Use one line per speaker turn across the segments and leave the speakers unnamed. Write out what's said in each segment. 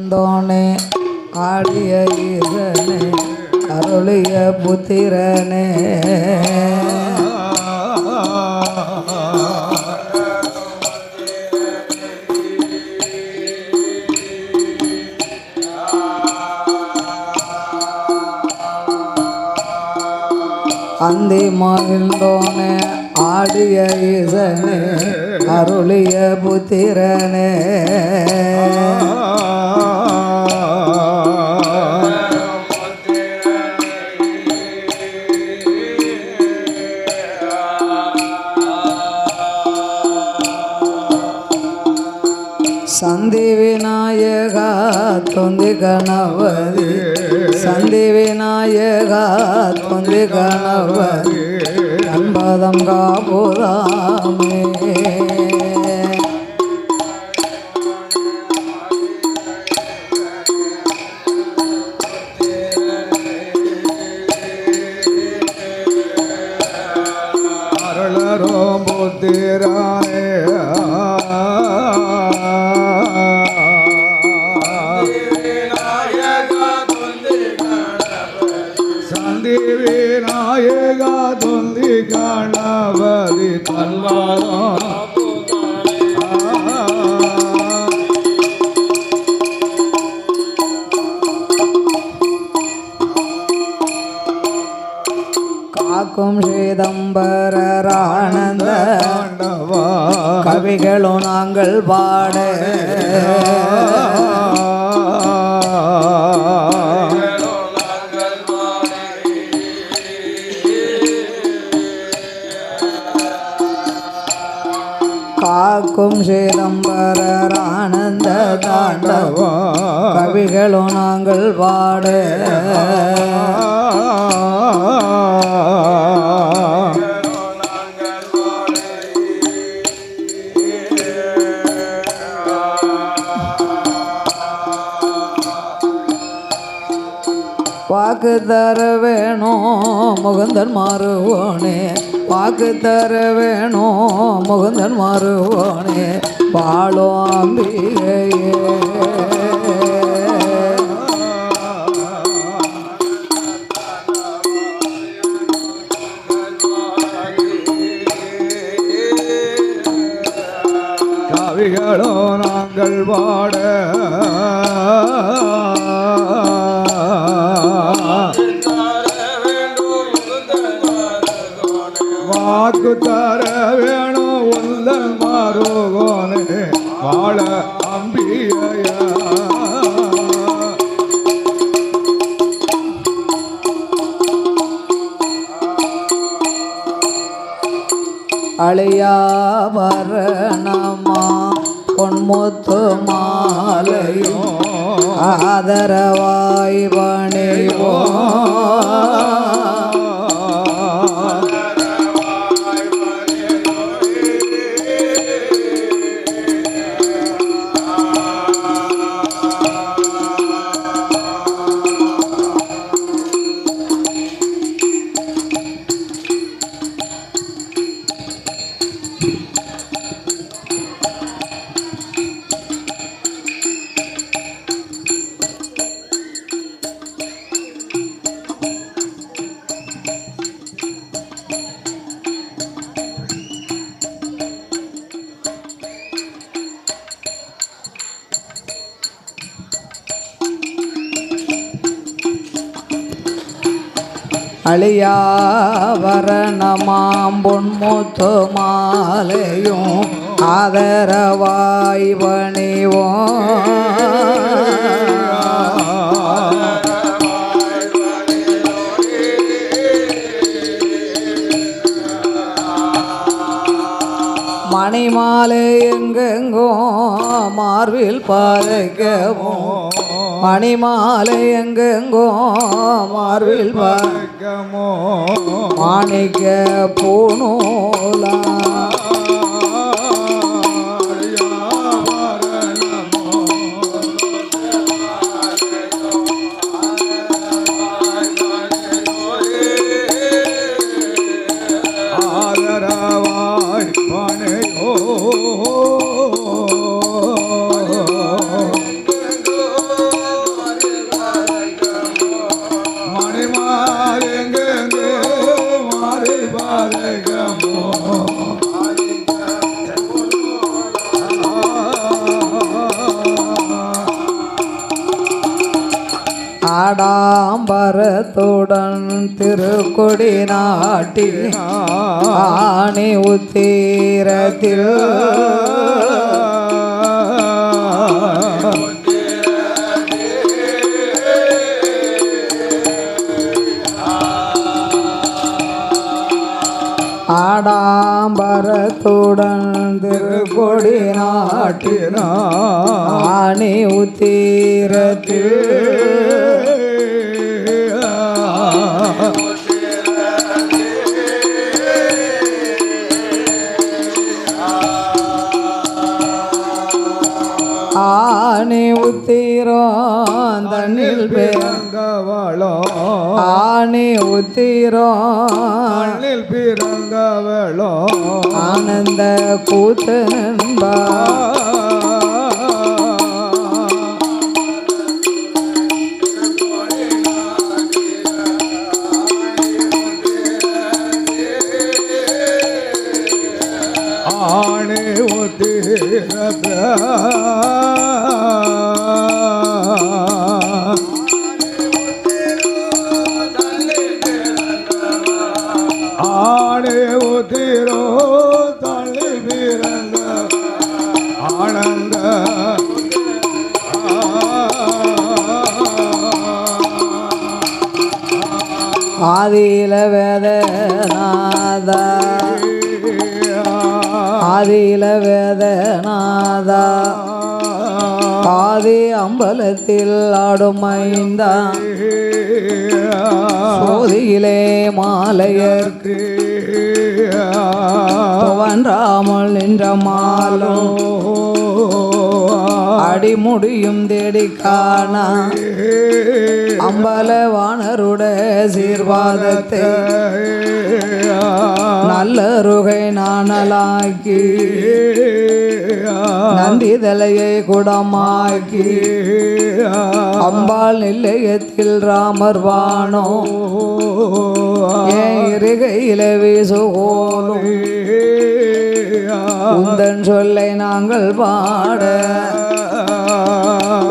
தோனே ஆடிய ஈசனே அருளிய புத்திரனே அந்தி மகிழ்ந்தோனே ஆடிய ஈசனே அருளிய புத்திரனே சந்தி விநாயகா தொந்தி கணபதி சந்தி விநாயகா தொந்தி கணபதி அன்பதம் காபுதாமே
அருளரும் புத்திராய விநாயகா தொந்தி கணபதி தன்வாரம்
காக்கும் ஸ்ரீதம்பரர் ஆனந்த கவிகளும் நாங்கள் பாட காக்கும் ஸ்ரீதம்பரர் ஆனந்த தாண்டவ கவிகளும் நாங்கள் பாட வாக்கு தர வேணும் முகுந்தன் மாறுவோனே வாக்கு தர வேணும் முகுந்தன் மாறுவோனே பாலோ அம்பிகையே
கவிகளோ நாங்கள் பாட வாக்கு தர வேணும் உந்தன் மாறுகோனே வாழ அம்பிகைய
அழியாபரணமா பொன்முத்து மாலையும் ஆதரவாய் பணிவோ அழியாவரணமாம் பொன்முத்து மாலையும் ஆதரவாய் பணிவோம் மணிமாலை எங்கெங்கோ மார்பில் பாதைக்கவும் மணிமாலை எங்கெங்கோ மார்பில் பாதைக்கமோ மாணிக்க பூணூலா
ஆதரவாய் பணியோ
ஆடாம்பரத்துடன் திருக்கொடி நாட்டி ஆணி உத்தீரத்தில் ஆடாம்பரத்துடன் திருக்கொடி நாட்டினான் ஆணி உத்தீரத்தில் ஆணி உத்தீரம் தண்ணில்
பிறந்தவளோ
ஆணி உத்தீரம்
பிறந்தவளோ
ஆனந்த கூத்து நண்பா
ஆணி உத்தீரத ஆணி உத்தீரோ தள்ளி பிறந்த ஆனந்த
ஆதியில வேதநாதா ஆதியில வேதநாதா ஆதி அம்பலத்தில் ஆடும் மைந்தா சோதியிலே மாலையர்க்கு துவன்றாமல் நின்ற மாலோ அடிமுடியும் தேடி காணா அம்பலவாணருட சீர்வாதத்தை நல்லருகை நாணலாக்கி நந்திதலையை குடமாக்கி அம்பாள் நிலையத்தில் ராமர் வானோ என் இருகையில வீசுகோலும் உந்தன் சொல்லை நாங்கள் பாட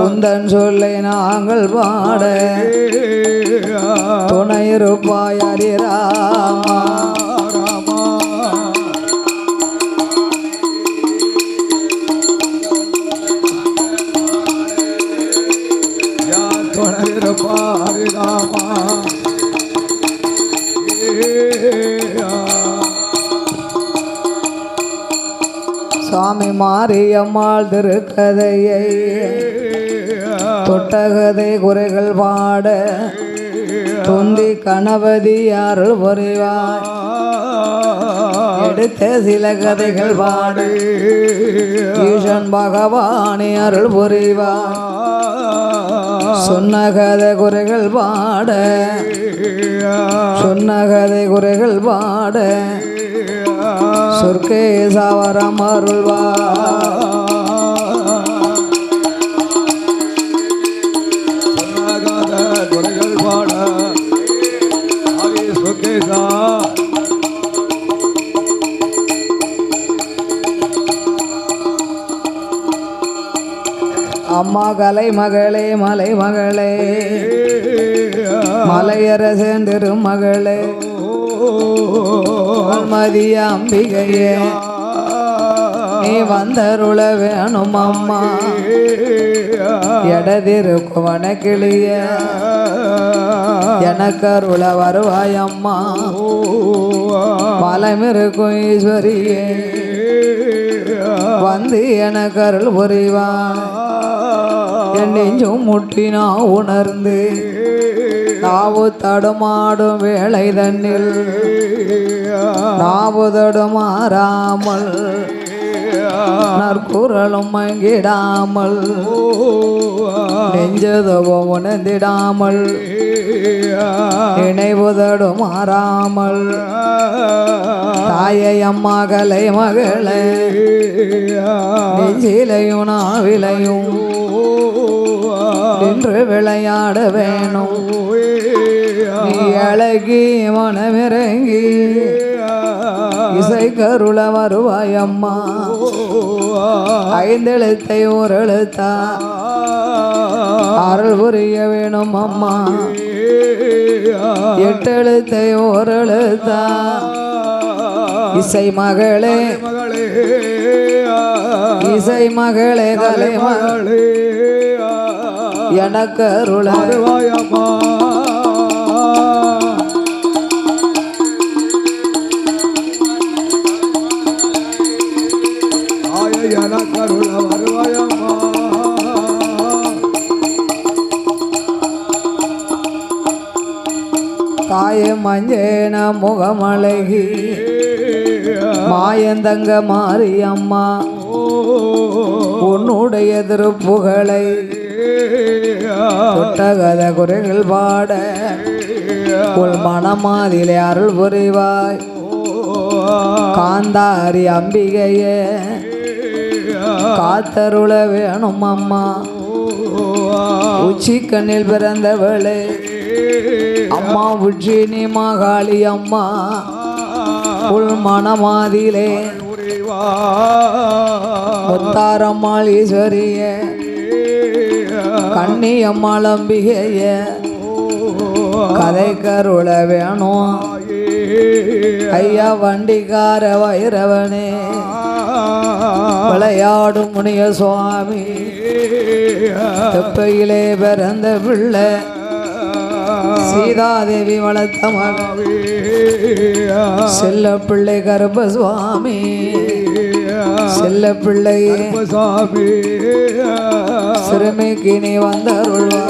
உந்தன் சொல்லை நாங்கள் பாட துணையிருப்பாய் ஹரிராமா சுவாமி மாரியம்மாள் திருக்கதையை தொட்டகதை குறைகள் பாட தொந்தி கணபதி அருள் புரிவார் எடுத்த சில கதைகள் பாடு ஈசன் பகவானே அருள் புரிவார் சொன்ன கதை குறைகள் பாட சொன்ன கதை குறைகள் பாட சொர்க்கே சாவரம் அருள்வார்
குறைகள் பாட சொர்க்கேசா
அம்மா கலை மகளே மலை மகளே மலையரசன் திருமகளே மதிய அம்பிகையே நீ வந்தருள வேணும் அம்மா எடதிருக்குவன கிளிய எனக்கருள வருவாய் அம்மா பலமிருக்கும் ஈஸ்வரியே வந்து எனக்கருள் புரிவா என் நெஞ்சும் முட்டினா உணர்ந்து நாவு தடுமாடும் வேளை தன்னில் நாவு தடுமாறாமல் நற்குரலும் மங்கிடாமல் நெஞ்சதவும் உணர்ந்திடாமல் நினைவுதடு மாறாமல் தாயை அம்மா கலை மகளே நெஞ்சிலையும் நாவிலையும் நின்று விளையாட வேணும் நீ அழகி மனமிறங்கி இசை கருள வருவாய் அம்மா ஐந்தெழுத்தை ஒரு எழுத்தா அருள் அருள் புரிய வேணும் அம்மா எட்டெழுத்தை ஓரெழுத்தா இசை மகளே
மகளே
இசை மகளே கலை
மகளே
எனக்கு அருள
வருவாயம்மா எனக்கு அருள வருவாயம்மா
தாயே மஞ்சேன முகமழகி மாயந்தங்க மாரியம்மா உன்னுடைய திருப்புகளை தொட்டகத குறைகள் பாட உள் மனமாதிலே அருள் புரிவாய் காந்தாரி அம்பிகையே காத்தருள வேணும் அம்மா உச்சி கண்ணில் பிறந்தவளே அம்மா உச்சினி மகாளி அம்மா உள் மனமாதிலே முத்தாரம்மாள் ஈஸ்வரிய கண்ணியம்மாள் அம்பிகைய கதை கருள வேணும் ஐயா வண்டிக்கார வைரவனே விளையாடும் முனிய சுவாமி தெப்பையிலே பிறந்த பிள்ளை சீதாதேவி வளர்த்த மகவே செல்ல பிள்ளை கருப்ப சுவாமி செல்ல பிள்ளை
சுவாமி
சிறுமிக்கு நீ வந்தருள்வா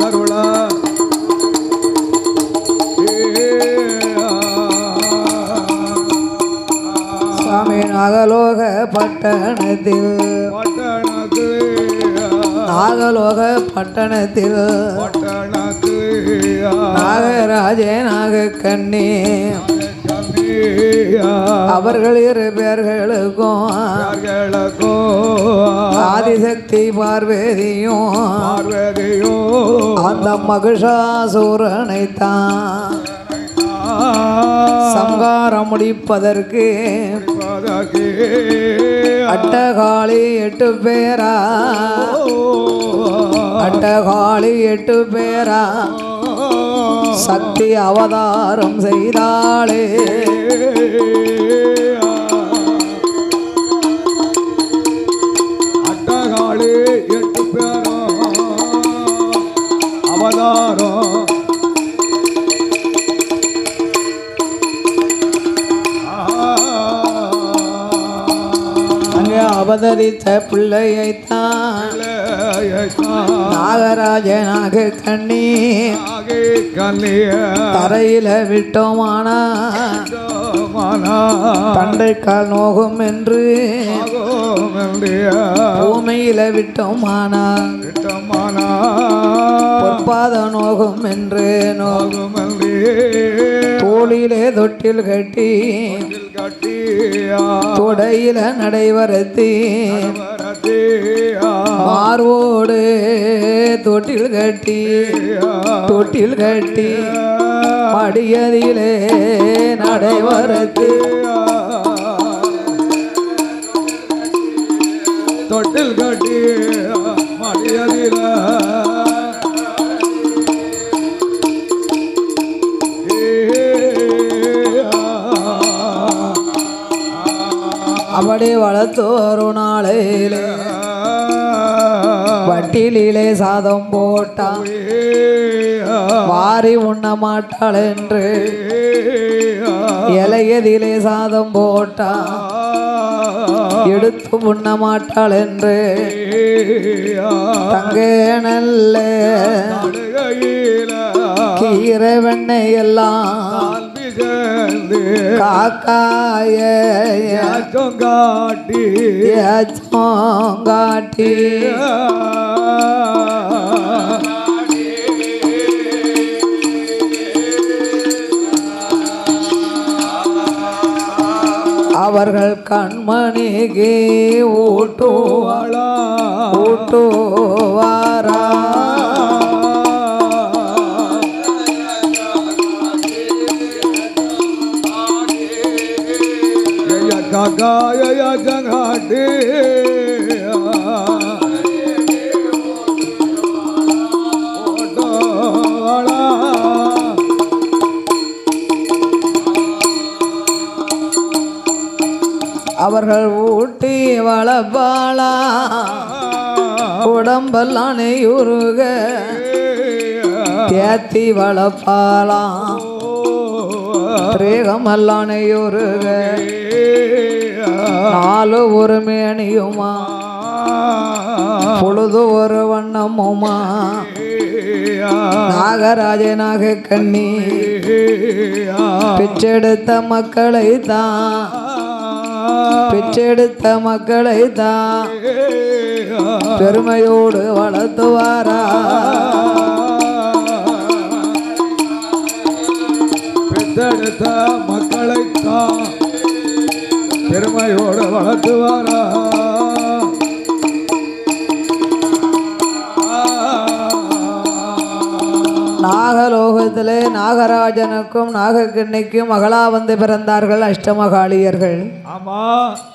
கருளா
சாமி நாகலோக பட்டணத்தில் நாகலோக பட்டணத்தில் நாகராஜே நாகக்கண்ணி அவர்கள் 2 பேர்களுக்கும் ஆதிசக்தி பார்வதியும் அந்த மகிஷாசூரனை தான் சங்காரம் முடிப்பதற்கு அட்டகாளி 8 பேரா அட்டகாளி 8 பேரா சக்தி அவதாரம் செய்தாளே
அட்டகாளி 8 பேரும் அவதாரம்
அவதரித்த பிள்ளையைத்தான் நாகராஜ நாகக்கண்ணி தரையில விட்டோமானா தண்டைக்கால் நோகும் என்று பூமியில விட்டோமானா பொற்பாத நோகும் என்று நோகும் தோளிலே தொட்டில் கட்டி தொடையில நடைவரத்தி மார்வோடு தொட்டில் கட்டி மடியதிலே நடைவரத்து
தொட்டில் கட்டி மடியதில
அப்படி வளர்த்தோரு நாளையிலே வட்டிலே சாதம் போட்டான் வாரி உண்ண மாட்டாள் என்று இலையதிலே சாதம் போட்டான் எடுத்து உண்ண மாட்டாள் என்று தங்க நல்ல கீரை வெண்ணெய் எல்லாம் காக்காய காட்டி அவர்கள் கண்மணிக்கு ஊட்டுவாரா
காக்காய ஜங்காட்டி
அவர்கள் ஊட்டி வளப்பாளா உடம்பெல்லாம் நெய்யுருக தேத்தி வளப்பாளா திரேகமெல்லாம் நெய்யுருக நாலு ஒரு மேனியுமா பொழுது ஒரு வண்ணமுமா நாகராஜனாக கண்ணி பிச்செடுத்த மக்களை தான் பிச்செடுத்த மக்களை தான் பெருமையோடு வளர்த்துவாரா
பெற்றெடுத்த மக்களை தான் பெருமையோடு வளர்த்துவாரா
நாகலோகத்திலே நாகராஜனுக்கும் நாகக்கண்ணிக்கும் மகளா வந்து பிறந்தார்கள் அஷ்டமகாளியர்கள்.
ஆமா,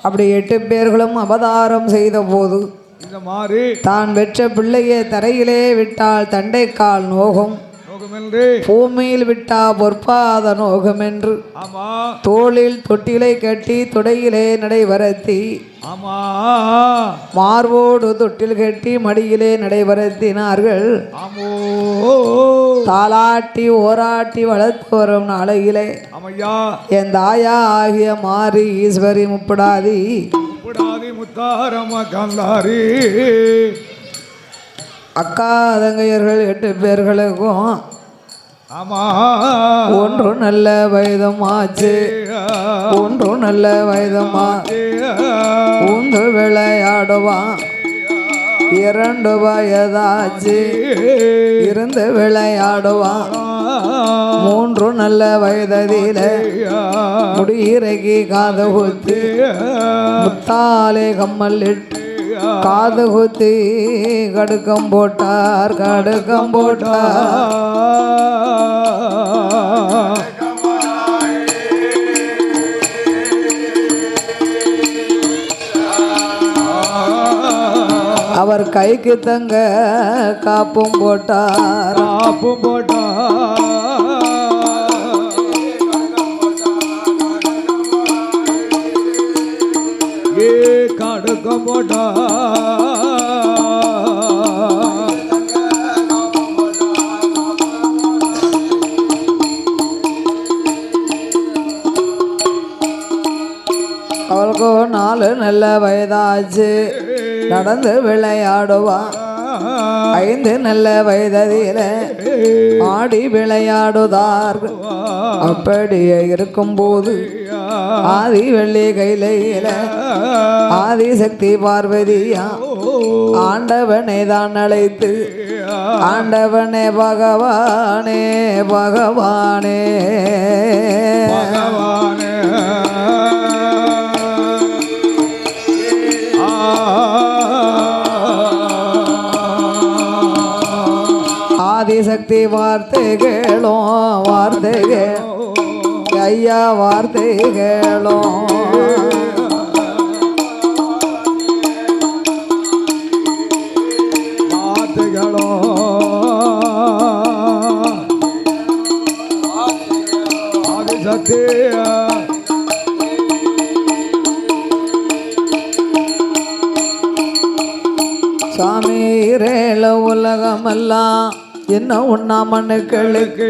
அப்படி 8 பேர்களும் அவதாரம் செய்த போது
இந்த மாதிரி
தான் பெற்ற பிள்ளையை தரையிலே விட்டால் தண்டைக்கால் நோகும், பூமியில் விட்டா பொற்பாத நோகம் என்று தோளில் தொட்டிலை கட்டி தொடையிலே நடைபரத்தி மார்போடு தொட்டில் கட்டி மடியிலே நடைபரத்தினார்கள். தாலாட்டி ஓராட்டி வளர்த்து வரும் நாளையிலே என் தாயா ஆகிய மாறி ஈஸ்வரி முப்படாதி
முத்தாரம கந்தாரி
அக்கா தங்கையர்கள் 8 பேர்களுக்கும் ஒன்று நல்ல வயதமாச்சு, ஒன்று நல்ல வயதமா உந்து விளையாடுவான். 2 வயதாச்சு இருந்து விளையாடுவான். 3 நல்ல வயதில முடியிறக்கி காது குத்தி முத்தாலே கம்மல் இட்டு காது குத்தி கடுக்கம் போட்டார் கடுக்கம் போட்டார். அவர் கைக்கு தங்க காப்பும் போட்டார்
காப்பும் போட்டார். ஏ கடுக்கம் போட்டார்.
அவளுக்கு 4 நல்ல வயதாச்சு நடந்து விளையாடுவான். 5 நல்ல வயதில ஆடி விளையாடுதார். அப்படியே இருக்கும்போது ஆதி வெள்ளி கையில ஆதிசக்தி பார்வதியா ஆண்டவனை தான் அழைத்து ஆண்டவனே பகவானே பகவானே
பகவானே
ஆதிசக்தி வார்த்தைகளும் வார்த்தைகள் ஐயா வார்த்தைகளும்
ஆதிசக்தி
சாமி உலகமெல்லாம் என்ன உண்ணாமண்ணுக்களுக்கு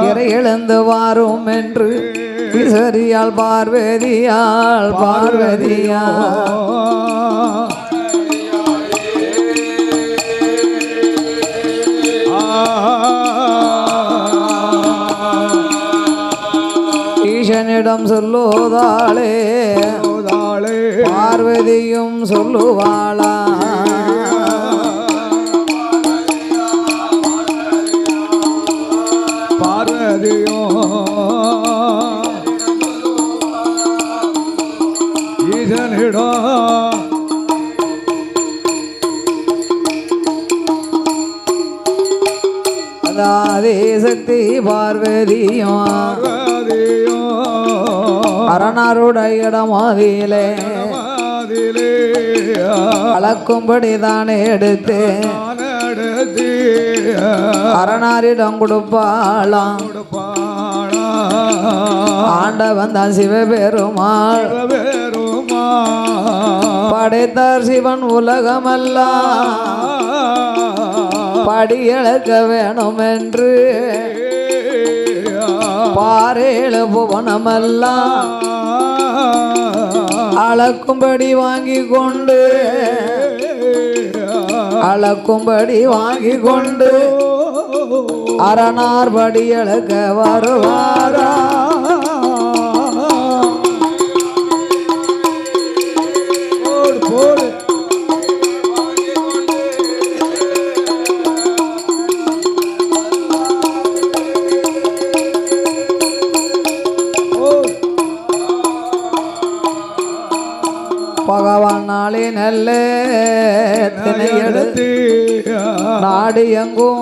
இறை இழந்து வாரும் என்று ஈஸ்வரியால் பார்வதியால் பார்வதியா ஈசனிடம் சொல்லுவதாளே பார்வதியும் சொல்லுவாளா ஆதிசக்தி பார்வதியும் அரணாருடைய இடமாதியிலே அளக்கும்படி தானே எடுத்து அரணாரிடம் கொடுப்பாளாம் ஆண்டவன் தான் சிவபெருமாள் படைத்தார் சிவன் உலகமெல்லாம் படியளக்க வேணும் என்று பாரேழு புவனமெல்லாம் அளக்கும்படி வாங்கி கொண்டு அளக்கும்படி வாங்கி கொண்டு அரணார் படியளக்க வருவாரா பகவான் நாளே நல்ல தினை எடுத்து நாடு எங்கும்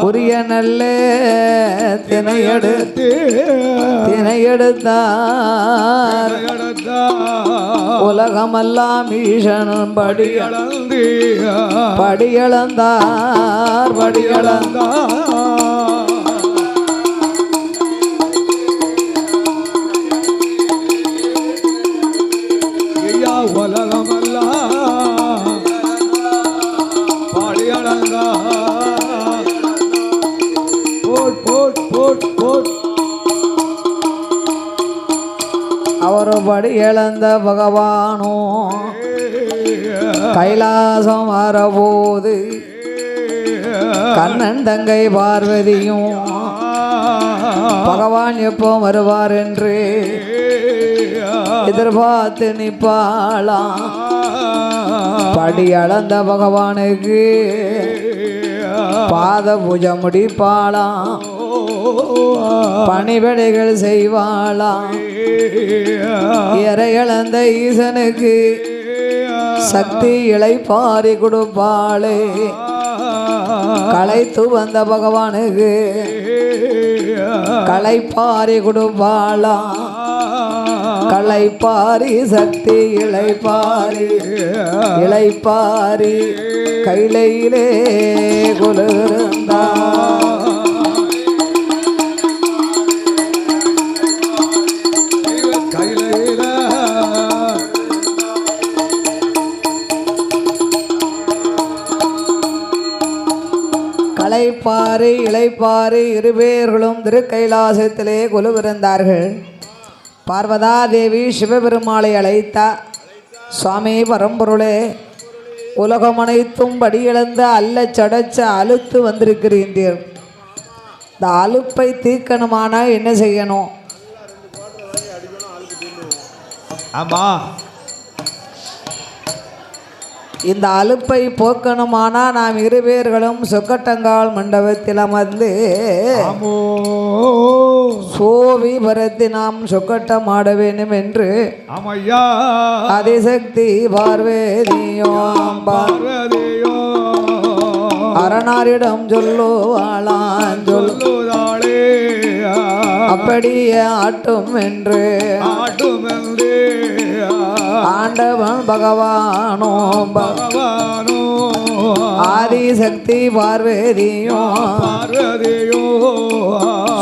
உரிய நல்ல தினை எடுத்தார் உலகமெல்லாம் ஈசனும் படியளந்தார் அவர் படி இழந்த பகவானும் கைலாசம் வரபோது கண்ணன் தங்கை பார்வதியும் பகவான் எப்போ வருவார் என்று எதிர்பார்த்து நிற்பாளாம். படி அளந்த பகவானுக்கு பாத பூஜை முடிப்பாளாம், பணிவிடைகள் செய்வாளாம். இறையளந்த ஈசனுக்கு சக்தி இளைப்பாரி கொடுப்பாளே. களைத்து வந்த பகவானுக்கு களைப்பாரி கொடுப்பாளாம். களைப்பாரி சக்தி இளைப்பாரி கையிலே குளிர்ந்தா. களைப்பாரி இளைப்பாரி இருவேர்களும் திருக்கைலாசத்திலே குலுவிருந்தார்கள். பார்வதா தேவி சிவபெருமாளை அழைத்தார். சுவாமி பரம்பொருளே, உலகம் அனைத்தும் படியிழந்த அல்ல சடச்ச அழுத்து வந்திருக்கிறீர்கள். இந்த அலுப்பை தீர்க்கணுமானா என்ன செய்யணும்?
ஆமா,
இந்த அலுப்பை போக்கணுமானா நாம் இருவேர்களும் சொக்கட்டங்கால் மண்டபத்தில் அமர்ந்து சோவி பரத்தி நாம் சொக்கட்டம் ஆட வேண்டும் என்று அதிசக்தி பார்வதியோ அரணாரிடம் சொல்லுவாளான் சொல்லுதாளே. அப்படியே ஆட்டும் என்று ஆண்டவன் பகவானோ ஆதிசக்தி பார்வதியோ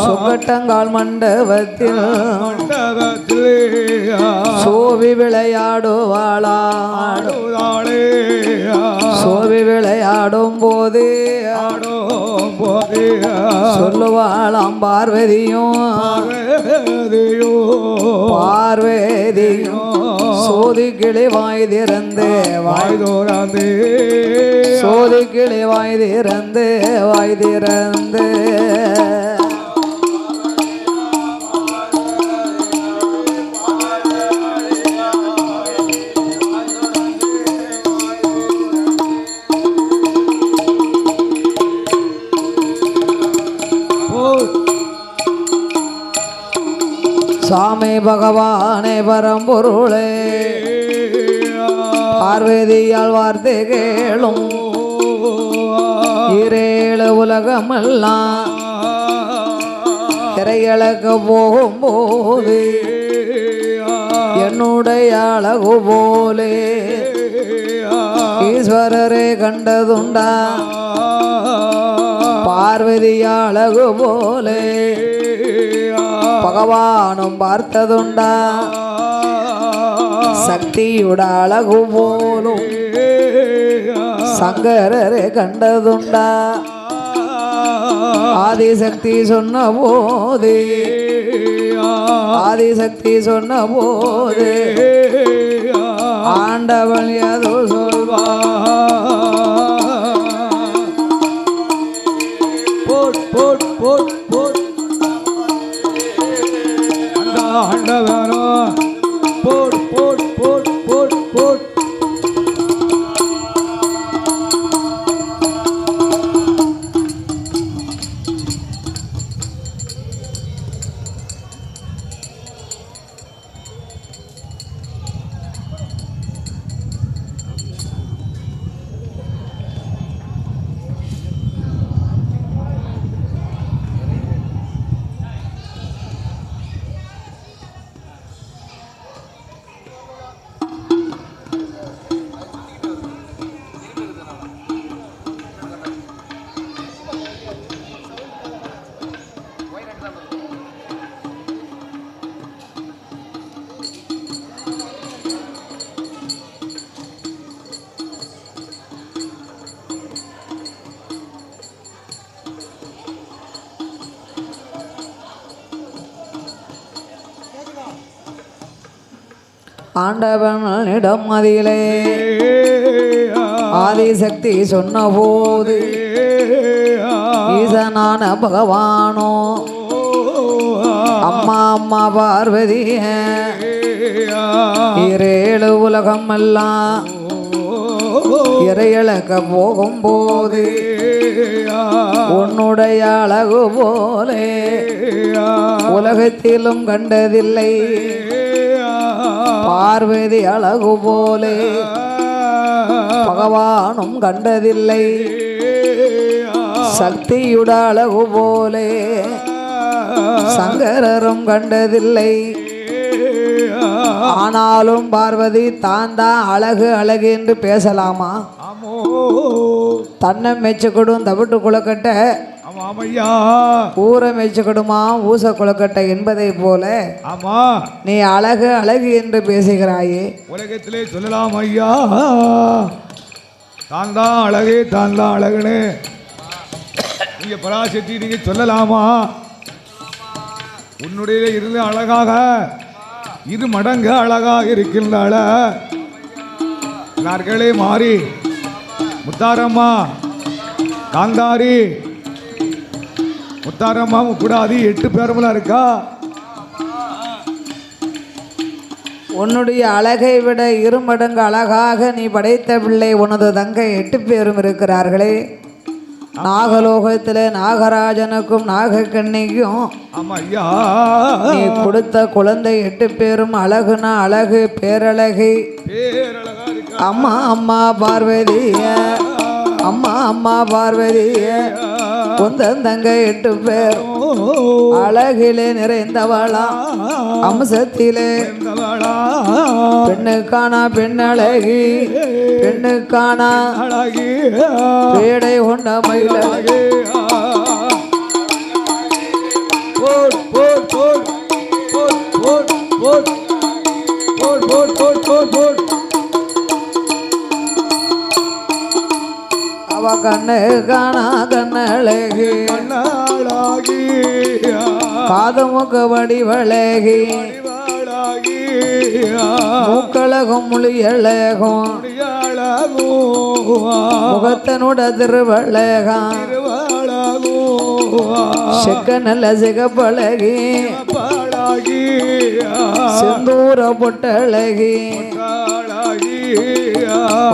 சொக்கட்டங்கால் மண்டபத்தில் சோவி விளையாடுவாளா. சோவி விளையாடும் போது சொல்லுவாளாம் பார்வதியும் சோதி கிளி வாய் திறந்து சோதி கிளி வாய் திறந்து சாமி பகவானே பரம்பொருளே, பார்வதியால் வார்த்தை கேளும். இரேழு உலகமெல்லாம் திரையளக்க போகும்போது என்னுடைய அழகு போலே ஈஸ்வரரை கண்டதுண்டா பார்வதி அழகு போலே பகவானும் பார்த்ததுண்டா சக்தியுட அழகு போலும் சங்கரரை கண்டதுண்டா ஆதிசக்தி சொன்ன போது ஆதிசக்தி சொன்ன போது ஆண்டவன் ஏதோ சொல்வா
போட் போட் போட் போட் அந்த ஆண்டவனோ போட் போட் போட் போட் போட்
ஆண்டவனிடம் அதிலே ஆதிசக்தி சொன்ன போது ஈசனான பகவானோ அம்மா அம்மா பார்வதிய இரேழு உலகம் எல்லாம் இறையளக்க போகும்போது உன்னுடைய அழகு போலே உலகத்திலும் கண்டதில்லை பார்வதி அழகு போலே பகவானும் கண்டதில்லை சக்தியுட அழகு போலே சங்கரரும் கண்டதில்லை ஆனாலும் பார்வதி தான் தான் அழகு அழகு என்று பேசலாமா தன்னை மெச்சுக்கொடும் தவிட்டு குளக்கட்ட ஊரை மெச்சுக்கொடுமா ஊச குளக்கட்டை என்பதை போல
ஆமா
நீ அழகு அழகு என்று பேசுகிறாயே
உலகத்திலே சொல்லலாம் ஐயா தான் தான் அழகு தான் தான் அழகுன்னு நீங்க பராசக்தி நீங்க சொல்லலாமா உன்னுடைய இருந்து அழகாக இரு மடங்கு அழகாக இருக்கின்றாள நார்களே மாறி முத்தாரம்மா காந்தாரி முத்தாரம்மா முக்குடாதி 8 பேருமெல்லாம் இருக்கா
உன்னுடைய அழகை விட 2 மடங்கு அழகாக நீ படைத்த பிள்ளை உனது தங்கை 8 பேரும் இருக்கிறார்களே நாகலோகத்தில் நாகராஜனுக்கும் நாகக்கண்ணிக்கும் நீ கொடுத்த குழந்தை 8 பேரும் அழகுனா அழகு பேரழகு அம்மா அம்மா பார்வதிய அம்மா அம்மா பார்வதிய தங்க 8 பேர் அழகிலே நிறைந்தவளா அம்சத்திலே பெண்ணுக்கானா பெண்ணழகி பெண்ணுக்கானா பேடை கொண்ட மயிலழகி அவ கண்ணு காணா கண்ணழகி காது முக வடிவழகி மூக்கழகும் மொழியழகும் முகத்தனுட திருவழகம் செக்க நல்ல சிகப்பழகி செந்தூர பொட்டழகி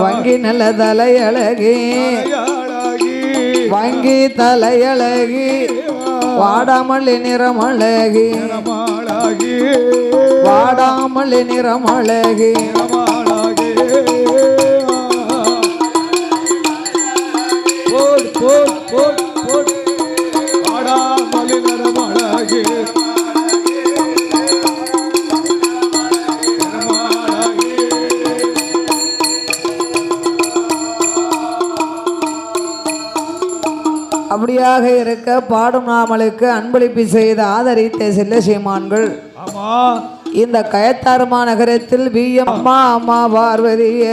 வங்கி நல்ல தலையழகி வங்கி தலையழகி வாடாமல்லி நிறமழகி வாடாமல்லி நிறமழகி வாடாமல்லி நிறமழகி அடிமையாக இருக்க பாடும் நாமலுக்கு அன்பளிப்பு செய்த ஆதரித்த செல்ல சீமான்கள்
ஆமா
இந்த கயத்தாறு நகரத்தில் பிஎம் அம்மா அம்மா பார்வதிய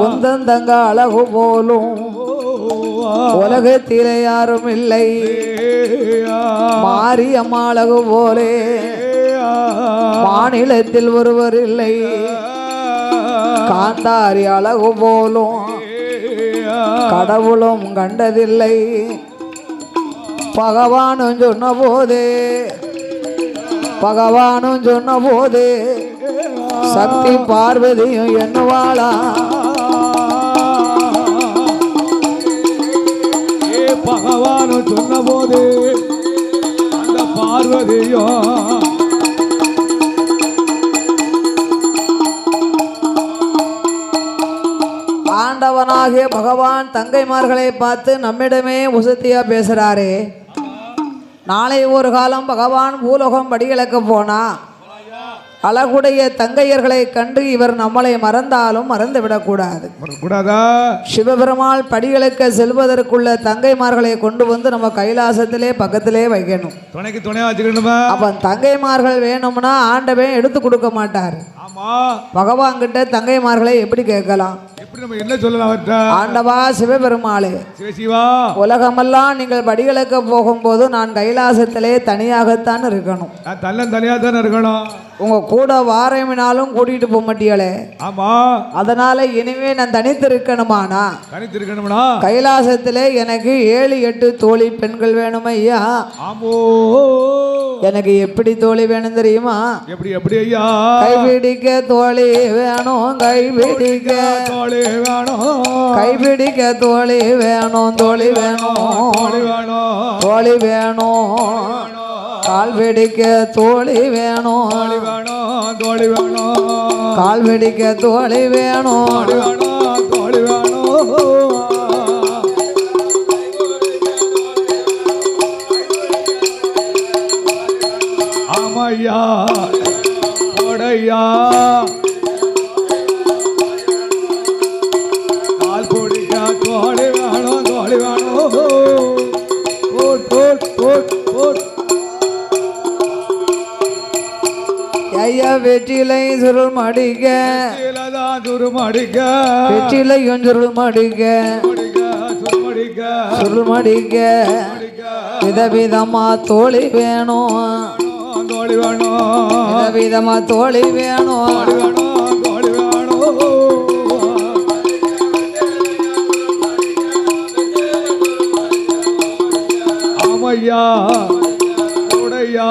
உந்தன் தங்க அழகு போலும் உலகத்திலே யாரும் இல்லை மாறி அம்மா அழகு போலே மாநிலத்தில் ஒருவர் இல்லை காந்தாரி அழகு போலும் கடவுளும் கண்டதில்லை பகவானும் சொன்ன போதே சக்தி பார்வதியும் எண்ணுவாளா
பகவானும் சொன்ன போது அந்த பார்வதியும்
ஆண்டவனாகிய பகவான் தங்கைமார்களை பார்த்து நம்மிடமே உசத்தியா பேசுறாரே. நாளை ஒரு காலம் பகவான் பூலோகம் படிகளக்க போனா அழகுடைய தங்கையர்களை கண்டு இவர் நம்மளை மறந்தாலும் மறந்து விடக்கூடாது. சிவபெருமாள் படிகளுக்கு செல்வதற்குள்ள தங்கைமார்களை கொண்டு வந்து நம்ம கைலாசத்திலே பக்கத்திலே வைக்கணும்.
துணைக்கு துணையா வச்சுக்கணுமா?
அப்ப தங்கைமார்கள் வேணும்னா ஆண்டவன் எடுத்து கொடுக்க மாட்டார். பகவான் கிட்ட தங்கைமார்களை எப்படி கேட்கலாம்?
என்ன சொல்லலாம்?
ஆண்டவா சிவபெருமாளே, உலகமெல்லாம் நீங்கள் படிகளுக்கு போகும்போது நான் கைலாசத்திலே தனியாகத்தான் இருக்கணும்.
தனியாகத்தான் இருக்கணும்.
உங்க கூட வாரமினாலும் கூட்டிட்டு போக மாட்டியலே.
ஆமா,
அதனால இனிமே நான் தனித்து இருக்கணுமானா கைலாசத்திலே எனக்கு 7-8 தோழி பெண்கள் வேணும் ஐயா.
ஆமோ,
எனக்கு எப்படி தோழி வேணும் தெரியுமா?
எப்படி ஐயா?
கைபிடிக்க தோழி வேணும், கைபிடிக்க தோழி வேணும், கைபிடிக்க தோழி வேணும், தோழி வேணும், தோழி வேணும், கால் வெடிக்க தோழி வேணும்,
தோழி வேணும்,
கால் வெடிக்க தோழி வேணும்,
தோழி வேணும். ஆமையா ஓடையா கால் பொடிக்க தோழி வேணும், தோழி வேணும்.
ஐயா வெற்றிலை சுருள் மடிக்க, வெற்றிலையும் சுருள் மடிக்க, சுருள் மடிக்க விதவிதமா தோழி வேணும்,
தோழி வேணும்,
விதவிதமா தோழி வேணும்,
தோழி வேணும். ஆமையா உடையா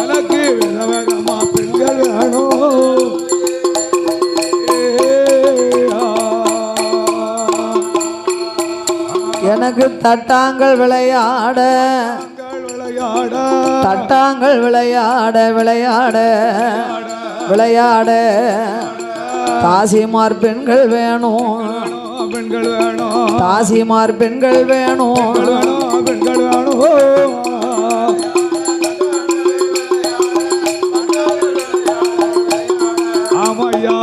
எனக்கு விதவிதமா பெண்கள் வேணும்.
எனக்கு தட்டாங்கள் விளையாட, தட்டாங்கள் விளையாட விளையாட விளையாட தாசிமார் பெண்கள் வேணும்,
பெண்கள் வேணும்,
தாசிமார் பெண்கள் வேணும்,
பெண்கள் வேணும். ஆமையா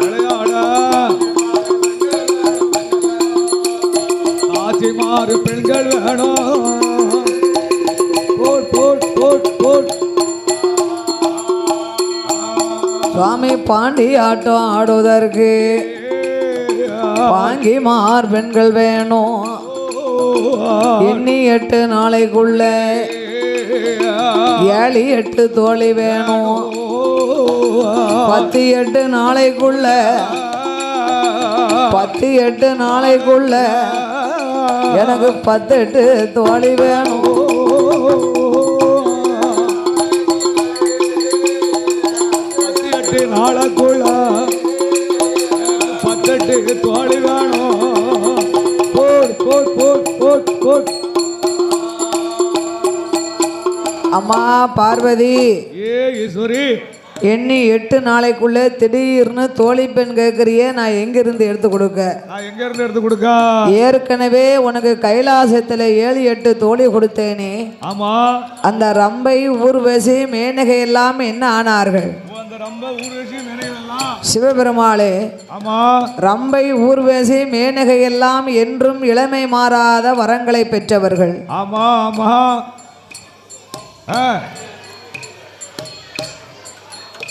விளையாட தாசிமார் பெண்கள் வேணும்.
சுவாமி பாண்டி ஆட்டம் ஆடுவதற்கு பாங்கிமார் பெண்கள் வேணும். எண்ணி 8 நாளைக்குள்ள 7-8 தோழி வேணும். 10-8 நாளைக்குள்ள 10-8 நாளைக்குள்ள எனக்கு 10-8 தோழி வேணும்.
10-8 நாளைக்குள்ள 10-8 தோழி வேணும்.
அம்மா பார்வதி,
ஈஸ்வரி,
எண்ணி 8 நாளைக்குள்ளே திடீர்னு தோழி பெண் கேட்குறியே, நான் எங்கிருந்து எடுத்து கொடுக்க? ஏற்கனவே உனக்கு கைலாசத்தில் 7-8 தோழி கொடுத்தேனே.
ஆமா,
அந்த ரம்பை ஊர்வசி மேனகை எல்லாம் என்ன ஆனார்கள்?
அந்த ரம்ப ஊர்வசி மேனைகளெல்லாம்
சிவபெருமாளே
ஆமா
ரம்பை ஊர்வசி மேனகையெல்லாம் என்றும் இளமை மாறாத வரங்களை பெற்றவர்கள்.
ஆமா ஆமா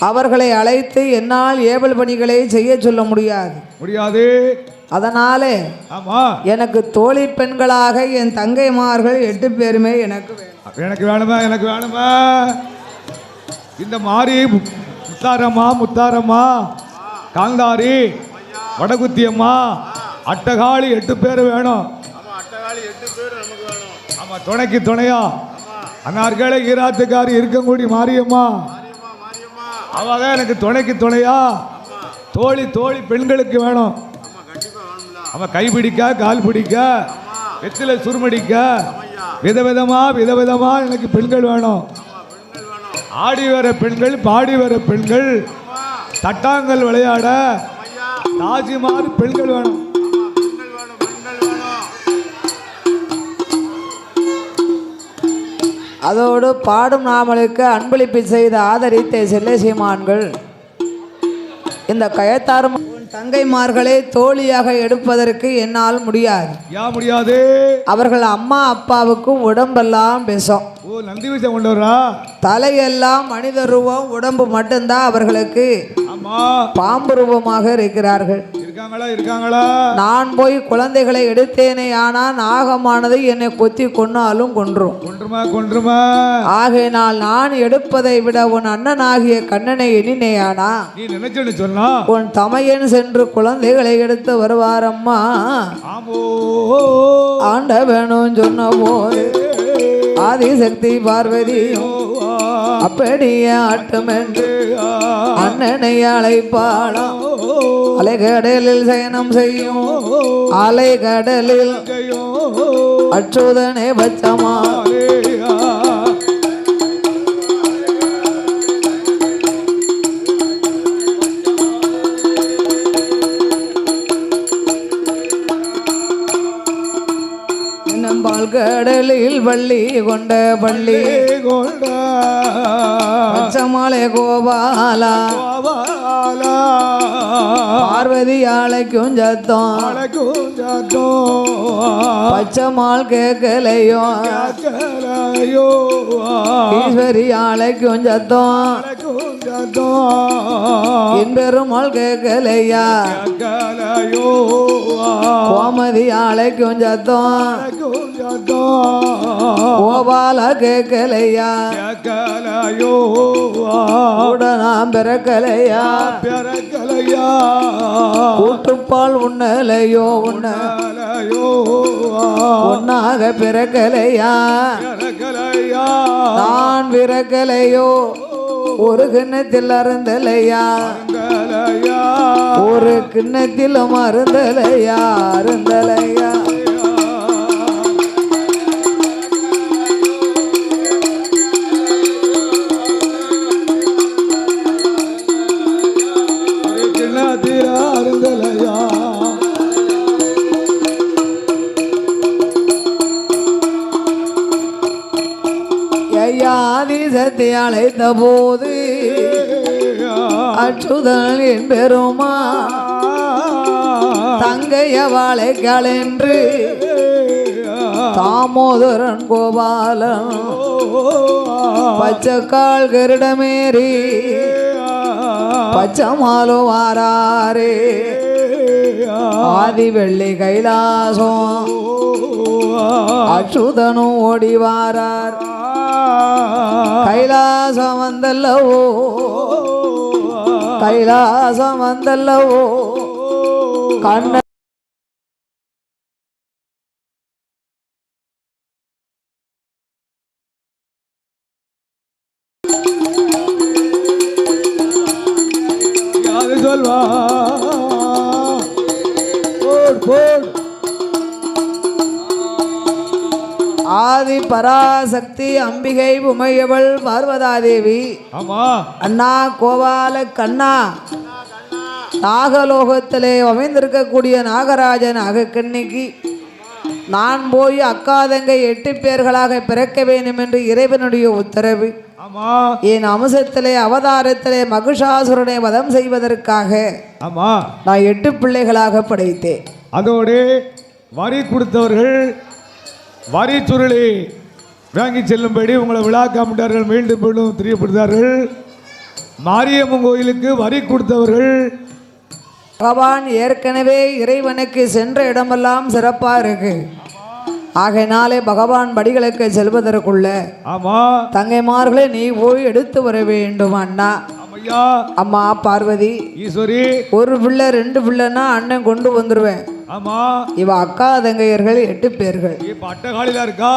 அவர்களை அழைத்து என்னால் ஏவல் பணிகளை செய்ய சொல்ல முடியாது. அதனாலே
ஆமா
எனக்கு தோழி பெண்களாக என் தங்கைமார்கள் 8 பேருமே எனக்கு
வேணுமா. இந்த மாதிரி முத்தாரம்மா காந்தாரி வடகுத்தியம்மா அட்டகாளி 8 பேர் வேணும். ஆமா துணைக்கு துணையா அன்னார்களை ஈராத்துக்காரி இருக்கக்கூடிய மாரியம்மா அவதான் எனக்கு துணைக்கு துணையா தோழி பெண்களுக்கு வேணும். அவ கைப்பிடிக்க கால் பிடிக்க வெத்தில சுருமடிக்க விதவிதமா எனக்கு பெண்கள் வேணும். ஆடி வர பெண்கள் பாடி வர பெண்கள் தட்டாங்கல் விளையாட தாஜிமாறு பெண்கள் வேணும்.
அதோடு பாடும் நாமலுக்கு அன்பளிப்பு செய்து ஆதரித்த செல்ல சீமான்கள் இந்த கயத்தாரும் தங்கைமார்களை தோழியாக எடுப்பதற்கு என்னால் முடியாது. அவர்கள் அம்மா அப்பாவுக்கு உடம்பெல்லாம் விஷம்.
நந்தி விஷம் கொண்டவரா?
தலையெல்லாம் மனித ரூபம், உடம்பு மட்டும்தான் அவர்களுக்கு பாம்பு ரூபமாக இருக்கிறார்கள்.
இருக்காங்களா?
நான் போய் குழந்தைகளை எடுத்தேனே ஆனா நாகமானது என்னை கொத்தி கொன்னாலும் கொன்றுமா. ஆகையினால் நான் எடுப்பதை விட உன் அண்ணனாகிய கண்ணனை எண்ணினேயானா
நீ நினைச்சு சொன்னா
உன் தமையன் சென்று குழந்தைகளை எடுத்து வருவாரம்மா. ஆண்டவனும் சொன்ன போது ஆதிசக்தி பார்வதி அப்படியே ஆட்டமென்று அண்ணனை அழைப்பாளாம். அலைகடலில் சயனம் செய்யும் அலைகடலில் அச்சுதனே பச்சமா கடலில் வள்ளி கொண்ட பச்சமாலை கோபாலா பார்வதி அழைக்கும் சத்தம் பச்சமால் கேட்கலையோ ஈஸ்வரி அழைக்கும் சத்தம் இன்பெருமாள் கேட்கலையா கோமதி அழைக்கும் சத்தம் கோபால கேட்கலையா உடனாம் பிறக்கலையா கூட்டுப்பால் உண்ணலையோ உண்ணாக பிறக்கலையா நான் பிறக்கலையோ ஒரு கிண்ணத்தில் அருந்தலையா ஒரு கிண்ணத்திலும் அருந்தலையா ஆதிசக்தி அழைத்த போது அச்சுதன் என் பெருமா தங்கையவாளைகள் என்று தாமோதரன் கோபாலன் பச்சைக்கால் கருடமேறி பச்சமாலோ வாராரே ஆதி வெள்ளி கைலாசம் அச்சுதனும் ஓடி வாரார். கைலாசம் வந்தல்லவோ கண்ண
சொல்வா
ஆதி பராசக்தி அம்பிகை உமையவள் பார்வதாதேவி அண்ணா கோபால கண்ணா நாகலோகத்திலே அமைந்திருக்கக்கூடிய நாகராஜன் அகக்கண்ணிக்கு நான் போய் அக்காதங்கை 8 பேர்களாக பிறக்க வேண்டும் என்று இறைவனுடைய உத்தரவு.
ஆமா
என் அம்சத்திலே அவதாரத்திலே மகிஷாசுரனை வதம் செய்வதற்காக
ஆமா
நான் 8 பிள்ளைகளாக படைத்தேன்.
அதோடு வரி கொடுத்தவர்கள் வரி சுருளை வாங்கி செல்லும்படி உங்களை விழா காமிட்டார்கள். மீண்டும் மீண்டும் தெரியப்படுத்தார்கள். மாரியம்மன் கோயிலுக்கு வரி கொடுத்தவர்கள்
பகவான் ஏற்கனவே இறைவனுக்கு சென்ற இடமெல்லாம் சிறப்பா இருக்கு. ஆகையினாலே பகவான் படிகளுக்கு செல்வதற்குள்ள
ஆமா
தங்கைமார்களே நீ போய் எடுத்து வர வேண்டும் அண்ணா. அம்மா பார்வதி
ஈஸ்வரி,
ஒரு பிள்ளை 2 பிள்ளைன்னா அண்ணன் கொண்டு வந்துருவேன்.
ஆமா
இவ அக்கா தங்கையர்கள் 8 பேர்கள்.
இப்ப அட்டகாலில இருக்கா.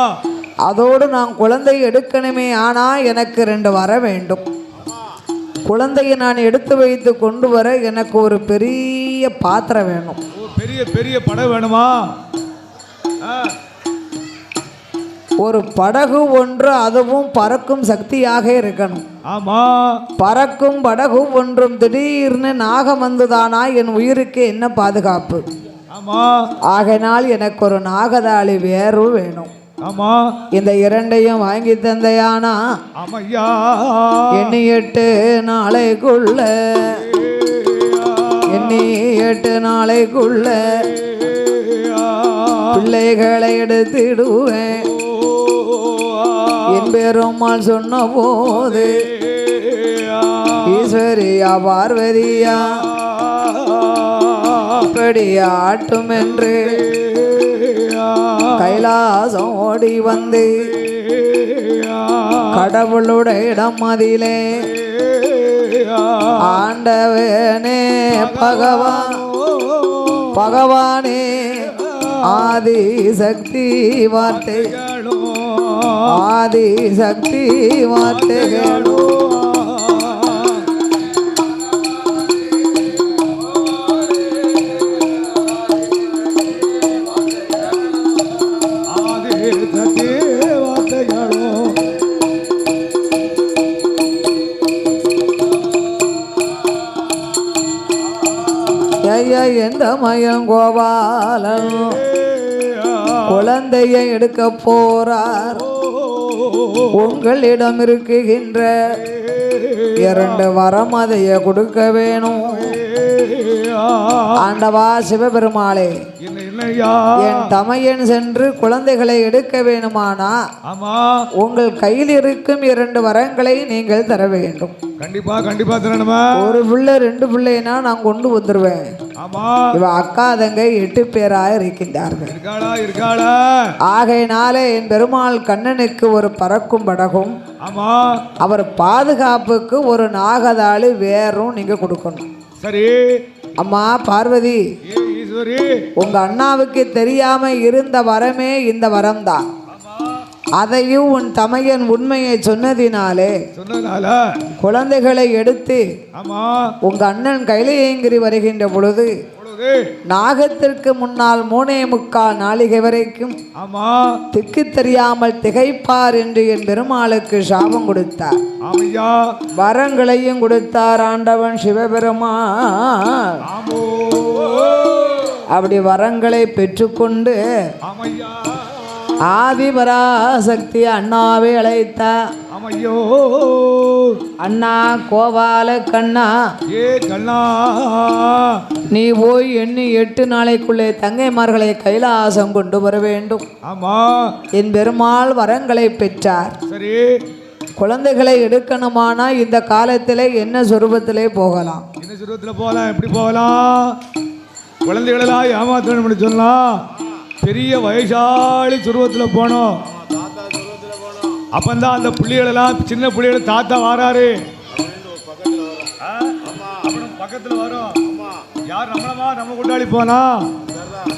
அதோடு நான் குழந்தை எடுக்கணுமே, ஆனா எனக்கு 2 வர வேண்டும். குழந்தையை நான் எடுத்து வைத்து கொண்டு வர எனக்கு ஒரு பெரிய பாத்திரம் வேணும்.
பெரிய பெரிய படகு வேணுமா?
ஒரு படகு ஒன்று, அதுவும் பறக்கும் சக்தியாக இருக்கணும்.
ஆமா
பறக்கும் படகு ஒன்றும் திடீர்னு நாகம் வந்துதானா என் உயிருக்கு என்ன பாதுகாப்பு?
ஆமா
ஆகையினால் எனக்கு ஒரு நாகதாளி வேறு வேணும்.
ஆமா
இந்த 2ஐயும் வாங்கி தந்தையானா
ஆமையா
எண்ணி 8 நாளைக்குள்ள எண்ணி 8 நாளைக்குள்ள பிள்ளைகளை எடுத்திடுவேன். என் பெருமாள் சொன்ன போது ஈஸ்வரியா பார்வதியா படியாட்டும் என்று கைலாசம் ஓடி வந்து கடவுளுடைய இடம் அதிலே ஆண்டவனே பகவானே ஆதி சக்தி வார்த்தைகளோ ஆதி சக்தி வார்த்தைகளோ எந்த மயம் கோபாலன் குழந்தையை எடுக்க போறார். உங்களிடம் இருக்குகின்ற 2 வரம் அதைய கொடுக்க வேணும். ஆண்டவா சிவபெருமாளே, என் தமையன் சென்று குழந்தைகளை எடுக்க வேணுமானா உங்கள் கையில் இருக்கும் 2 வரங்களை நீங்கள் தர வேண்டும்.
கண்டிப்பா கண்டிப்பா தரணுமா?
ஒரு பிள்ளை 2 பிள்ளைனா நான் கொண்டு வந்துருவேன். இவ அக்கா தங்கை 8 பேராக இருக்கின்றார்கள். ஆகையினாலே என் பெருமாள் கண்ணனுக்கு ஒரு பறக்கும் படகும், அவர் பாதுகாப்புக்கு ஒரு நாகதாளி வேறும் நீங்க கொடுக்கணும்.
சரி
அம்மா பார்வதி, உங்க அண்ணாவுக்கு தெரியாம இருந்த வரமே இந்த வரம்தான். அதையும் உன் தமையன் உண்மையை சொன்னதினாலே குழந்தைகளை எடுத்து உங்க அண்ணன் கைலையங்கிரி வருகின்ற பொழுது நாகத்திற்கு முன்னால் 3.25 நாளிகை வரைக்கும் திக்கு தெரியாமல் திகைப்பார் என்று என் பெருமாளுக்கு சாபம் கொடுத்தார். வரங்களையும் கொடுத்தார் ஆண்டவன் சிவபெருமான். அப்படி வரங்களை பெற்றுக்கொண்டு ஆதிபராசக்தி அண்ணாவை அழைத்தா. அண்ணா கோபால கண்ணா,
கண்ணா
நீ போய் எண்ணி 8 நாளைக்குள்ளே தங்கைமார்களை கைலாசம் கொண்டு வர வேண்டும்.
ஆமா
என் பெருமாள் வரங்களை பெற்றார்.
சரி
குழந்தைகளை எடுக்கணுமானா இந்த காலத்திலே என்ன சொரூபத்திலே போகலாம்?
என்ன சொரூபத்தில் போகலாம்? எப்படி போகலாம்? குழந்தைகளெல்லாம் ஏமாத்தணும் சொல்லலாம். பெரிய வயசாளி சுருவத்தில் போனோம். அப்பந்தான் அந்த பிள்ளைகளெல்லாம் சின்ன பிள்ளைகள் தாத்தா வாராரு பக்கத்தில் வரும். யார் நம்ம கொண்டாடி போனா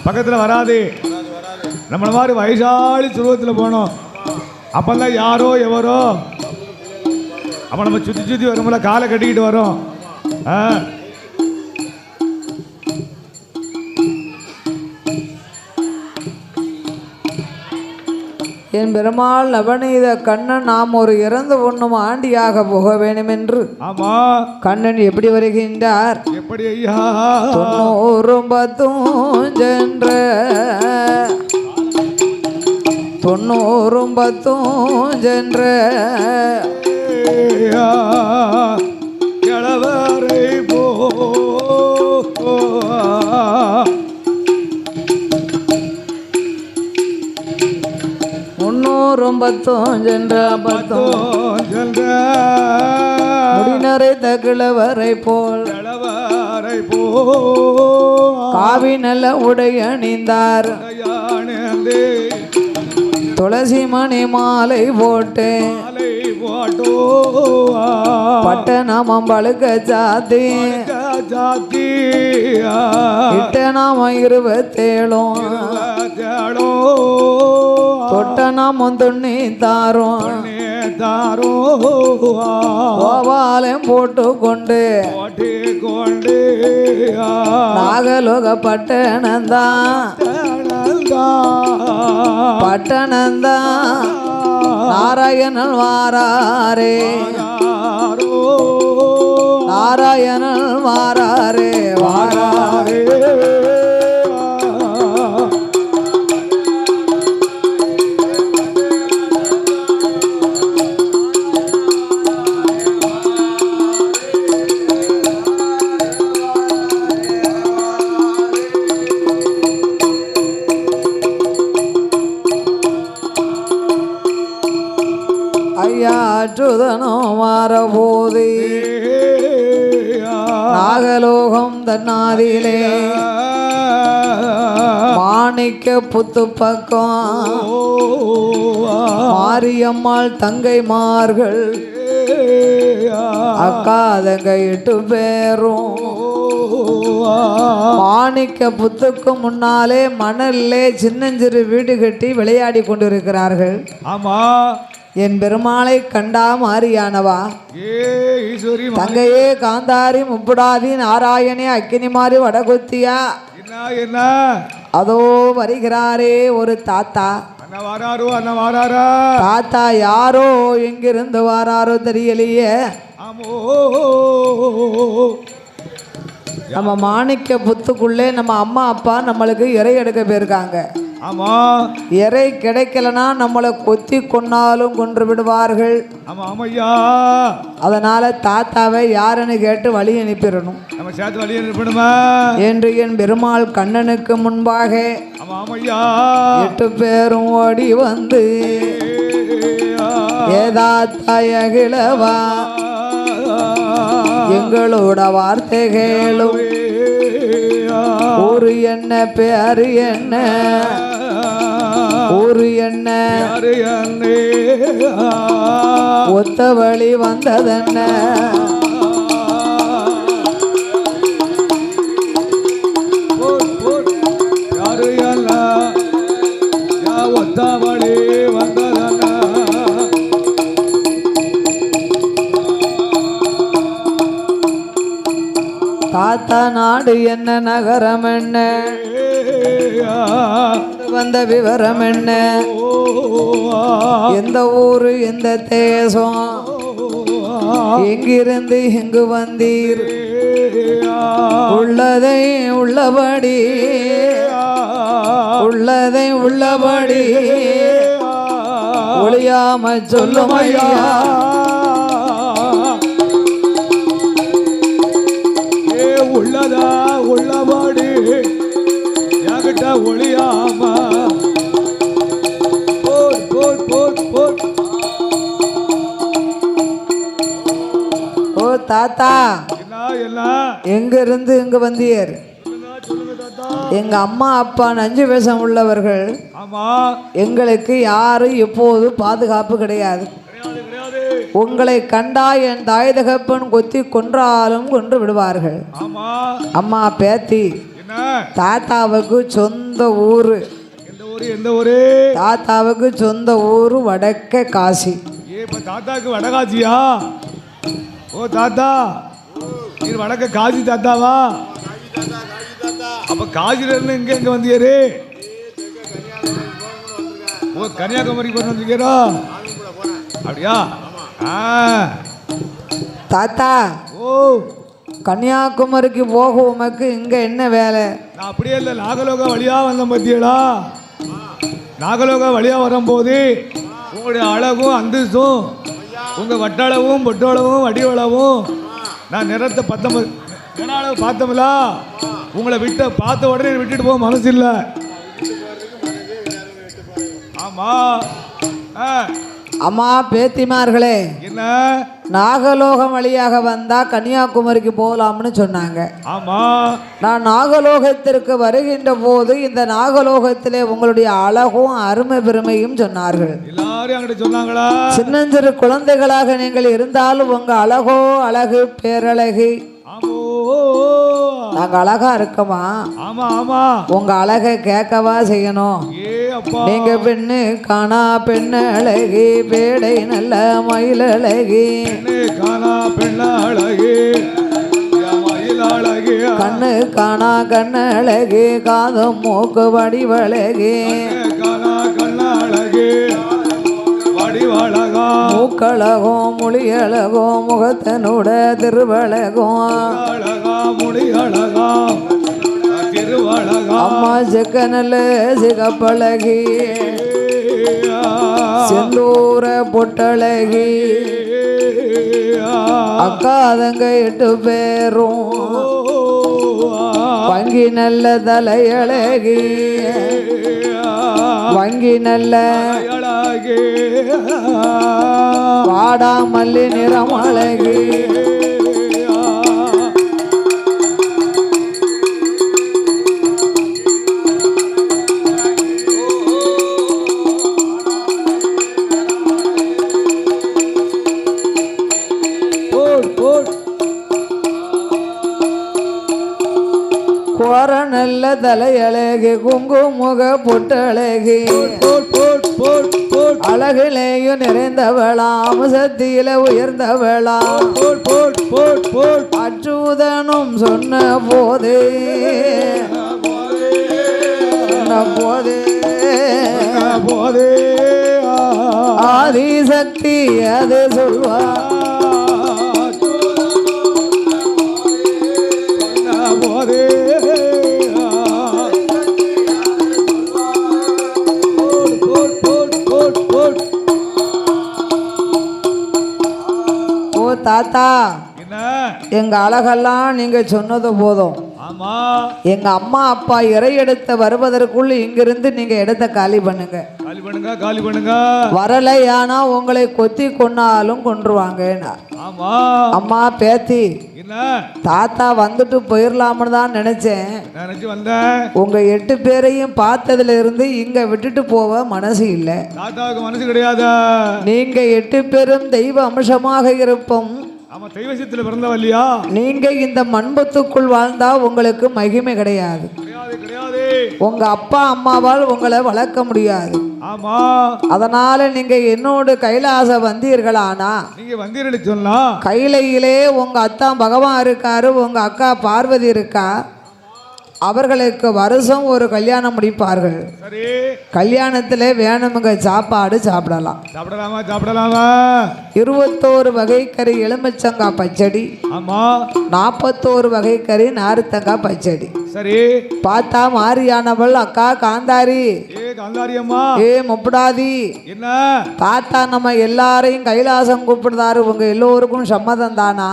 பக்கத்தில் வராது. நம்மள மாதிரி வயசாளி சுருவத்தில் போனோம். அப்பந்தான் யாரோ எவரோ அப்போ நம்ம சுற்றி சுற்றி வரும்போல காலை கட்டிக்கிட்டு வரோம்.
என் பெருமாள் நவநீத கண்ணன் நாம் ஒரு இறந்து ஒண்ணும் ஆண்டியாக போக வேண்டும் என்று கண்ணன் எப்படி வருகின்றார்?
எப்படி ஐயா?
90 சென்ற 90 சென்ற
கிழவரை போ
முன்னூறும் பத்தும் சென்ற பத்தும்
சென்ற
முடிநரை தகிழவரை போல்
கிழவரை போ
காவி நல்ல உடை அணிந்தார் துளசி மணி மாலை போட்டு பட்ட நாமம் பழுக்க சாத்தி இட்ட நாமம் 27 தொட்ட நாமம் தொண்ணி தாரும் கோபாலம் போட்டு கொண்டு நாகலோக பட்டணந்தான் பட்டணந்தான் நாராயணன் வாராரே நாராயணன் வாராரே வாராரே ஐயாற்றுதனோ மாறபோதே நாகலோகம் தன்னாதிலே மாணிக்க புத்து பக்கம் மாரியம்மாள் தங்கைமார்கள் அக்கா தங்கை 8 பேரும் மாணிக்க புத்துக்கு முன்னாலே மணல்லே சின்னஞ்சிறு வீடு கட்டி விளையாடி கொண்டிருக்கிறார்கள்.
ஆமா,
என் பெருமாளை கண்டா மாரியானவா தங்கையே காந்தாரி முப்புடாதி நாராயணே அக்கினி மாறி வடகுத்தியா
என்ன
அதோ வருகிறாரே ஒரு தாத்தா. தாத்தா யாரோ எங்கிருந்து வாராரோ தெரியலையே. நம்ம மாணிக்க புத்துக்குள்ளே நம்ம அம்மா அப்பா நம்மளுக்கு இறை எடுக்க போயிருக்காங்க.
ஆமா,
இறை கிடைக்கலனா நம்மளை கொத்தி கொன்னாலும் கொன்று விடுவார்கள்.
ஆமா ஆமையா,
அதனால தாத்தாவை யாருன்னு கேட்டு வழி அனுப்பிடணும்.
நம்ம சேர்த்து வழி அனுப்பணுமா
என்று என் பெருமாள் கண்ணனுக்கு முன்பாக
8
பேரும் ஓடி வந்து ஏதாத்தாயகிழவா எங்களோட வார்த்தைகளும் ஊரு என்ன பேரு என்ன ஊரு என்ன ஒத்த வழி வந்ததென்ன
ஒத்த வழி வந்ததென்ன
தாத்தா நாடு என்ன நகரம் என்ன வந்த விவரம் என்ன எந்த ஊரு எந்த தேசம் எங்கிருந்து எங்கு வந்தீர் உள்ளதை உள்ளபடி உள்ளதை உள்ளபடி ஒளியாம சொல்லுமையா
உள்ளதா உள்ளபடி என்கிட்ட ஒளியாம போட் போட் போட் போட்.
ஓ தாத்தா,
என்ன
எங்க இருந்து இங்க வந்தீர்? எங்க அம்மா அப்பா நஞ்சு வேஷம் உள்ளவர்கள்.
ஆமா,
எங்களுக்கு யாரும் எப்போது பாதுகாப்பு கிடையாது. உங்களை கண்டா என் தாய் தகப்பன் கொத்தி கொன்றாலும் கொன்று விடுவார்கள். அம்மா பேத்தி தாத்தாவுக்கு சொந்த ஊரு.
எந்த ஊரு?
தாத்தாவுக்கு சொந்த ஊரு வடக்க காசி.
இப்ப தாத்தாக்கு வடகாசியா? ஓ தாத்தா, நீர் வடக்க காசி தாத்தாவா? அப்ப காசில இருந்து இங்க எங்க வந்தீரு? ஓ கன்னியாகுமரிக்கு கொண்டு வந்திருக்கீரோ? அப்படியா?
தாத்தா,
ஓ
கன்னியாகுமரிக்கு போக உமக்கு இங்க என்ன வேலை?
நான் அப்படியே இல்லை, நாகலோக வழியா வந்தேன் பத்தியடா. நாகலோக வழியா வரும்போது உங்களுடைய அழகும் அந்தஸ்தும் உங்க வட்டாளவும் பொட்டோளவும் வடிவளவும் நான் நிறத்தை 19 நிறாளவு பார்த்தோம்ல, உங்களை பார்த்த உடனே விட்டுட்டு போக மனசு இல்லை. ஆமா.
அம்மா பேத்திமார்களே,
என்ன
நாகலோகம் வழியாக வந்தா கன்னியாகுமரிக்கு போகலாம்னு சொன்னாங்க.
ஆமா.
நான் நாகலோகத்திற்கு வருகின்ற போது இந்த நாகலோகத்திலே உங்களுடைய அழகும் அருமை பெருமையும் சொன்னார்கள்.
எல்லாரும் அங்கிட்ட சொன்னாங்களா?
சின்னஞ்சிறு குழந்தைகளாக நீங்கள் இருந்தாலும் உங்க அழகோ அழகு பேரழகு. நாங்க அழகா இருக்கமா?
ஆமா ஆமா.
உங்க அழகை கேட்கவா செய்யணும்? நீங்க பெண்ணு காணா பெண்ணழகி, பேடை நல்ல மயிலழகி,
காணா பெண்ணழகி, மயிலழகி,
கண்ணு காணா கண்ணழகி, காதும் மூக்கு வடிவழகி,
காணா கண்ணழகி வடிவழகா,
மூக்களகும் மொழியழகும் முகத்தனோட திருவழகும்,
முடியழகா திருவழகா,
அம்மா செக்கனல்ல சிகப்பழகி, செந்தூர பொட்டழகி, அக்கா தங்க 8 பேரும் வங்கி நல்ல தலையழகி, வங்கி நல்ல வாடாமல்லி நிறமழகி, கோர நல்ல தலையழகி, குங்குமுக பொட்டழகி, அழகிலேயும் நிறைந்தவளாம், அம்சத்தில உயர்ந்தவளாம், அச்சுதனும் சொன்ன போதே ஆதிசக்தி அது சொல்வா
போதே.
ஓ தாத்தா,
என்ன
எங்க அழகெல்லாம் நீங்க சொன்னது போதும்.
ஆமா.
எங்க அம்மா அப்பா இறை எடுத்த வருவதற்குள் இங்கிருந்து நீங்க இடத்தை காலி பண்ணுங்க.
காலி பண்ணுங்க, காலி பண்ணுங்க.
வரலையானா உங்களை கொத்தி கொன்னாலும் கொன்றுவாங்க.
ஆமா.
அம்மா பேத்தி,
என்ன
தாத்தா வந்துட்டு போயிடலாம்னு தான் நினைச்சேன்.
நினைச்சு வந்தேன்.
உங்க 8 பேரையும் பார்த்ததுல இருந்து இங்க விட்டுட்டு போக மனசு இல்லை.
தாத்தாவுக்கு மனசு கிடையாதா?
நீங்க 8 பேரும் தெய்வ அம்சமாக இருப்போம்.
ஆமா, தெய்வசத்துல பிறந்தவல்லையா?
நீங்க இந்த மண்பத்துக்குள் வாழ்ந்தா உங்களுக்கு மகிமை கிடையாது.
கிடையாது.
உங்க அப்பா அம்மாவால் உங்களை வளர்க்க முடியாது.
ஆமா.
அதனால நீங்க என்னோடு கைலாச வந்தீர்களானா,
நீங்க வந்தீர்கள் சொல்லலாம்.
கையிலையிலே உங்க அத்தா பகவான் இருக்காரு, உங்க அக்கா பார்வதி இருக்கா. அவர்களுக்கு வருஷம் ஒரு கல்யாணம் முடிப்பார்கள்.
சரி.
கல்யாணத்துல வேணுமுங்க சாப்பாடு சாப்பிடலாம்.
சாப்பிடலாமா? சாப்பிடலாமா?
21 வகை கறி எலுமிச்சங்காய் பச்சடி.
ஆமா.
41 வகை கறி நார்த்தங்காய் பச்சடி.
சரி.
பார்த்தா மாரியானவள் அக்கா காந்தாரி.
காந்தாரி அம்மா.
முப்படாதி.
என்ன
தாத்தா நம்ம எல்லாரையும் கைலாசம் கூப்பிடுதாரு, உங்க எல்லோருக்கும் சம்மதம் தானா?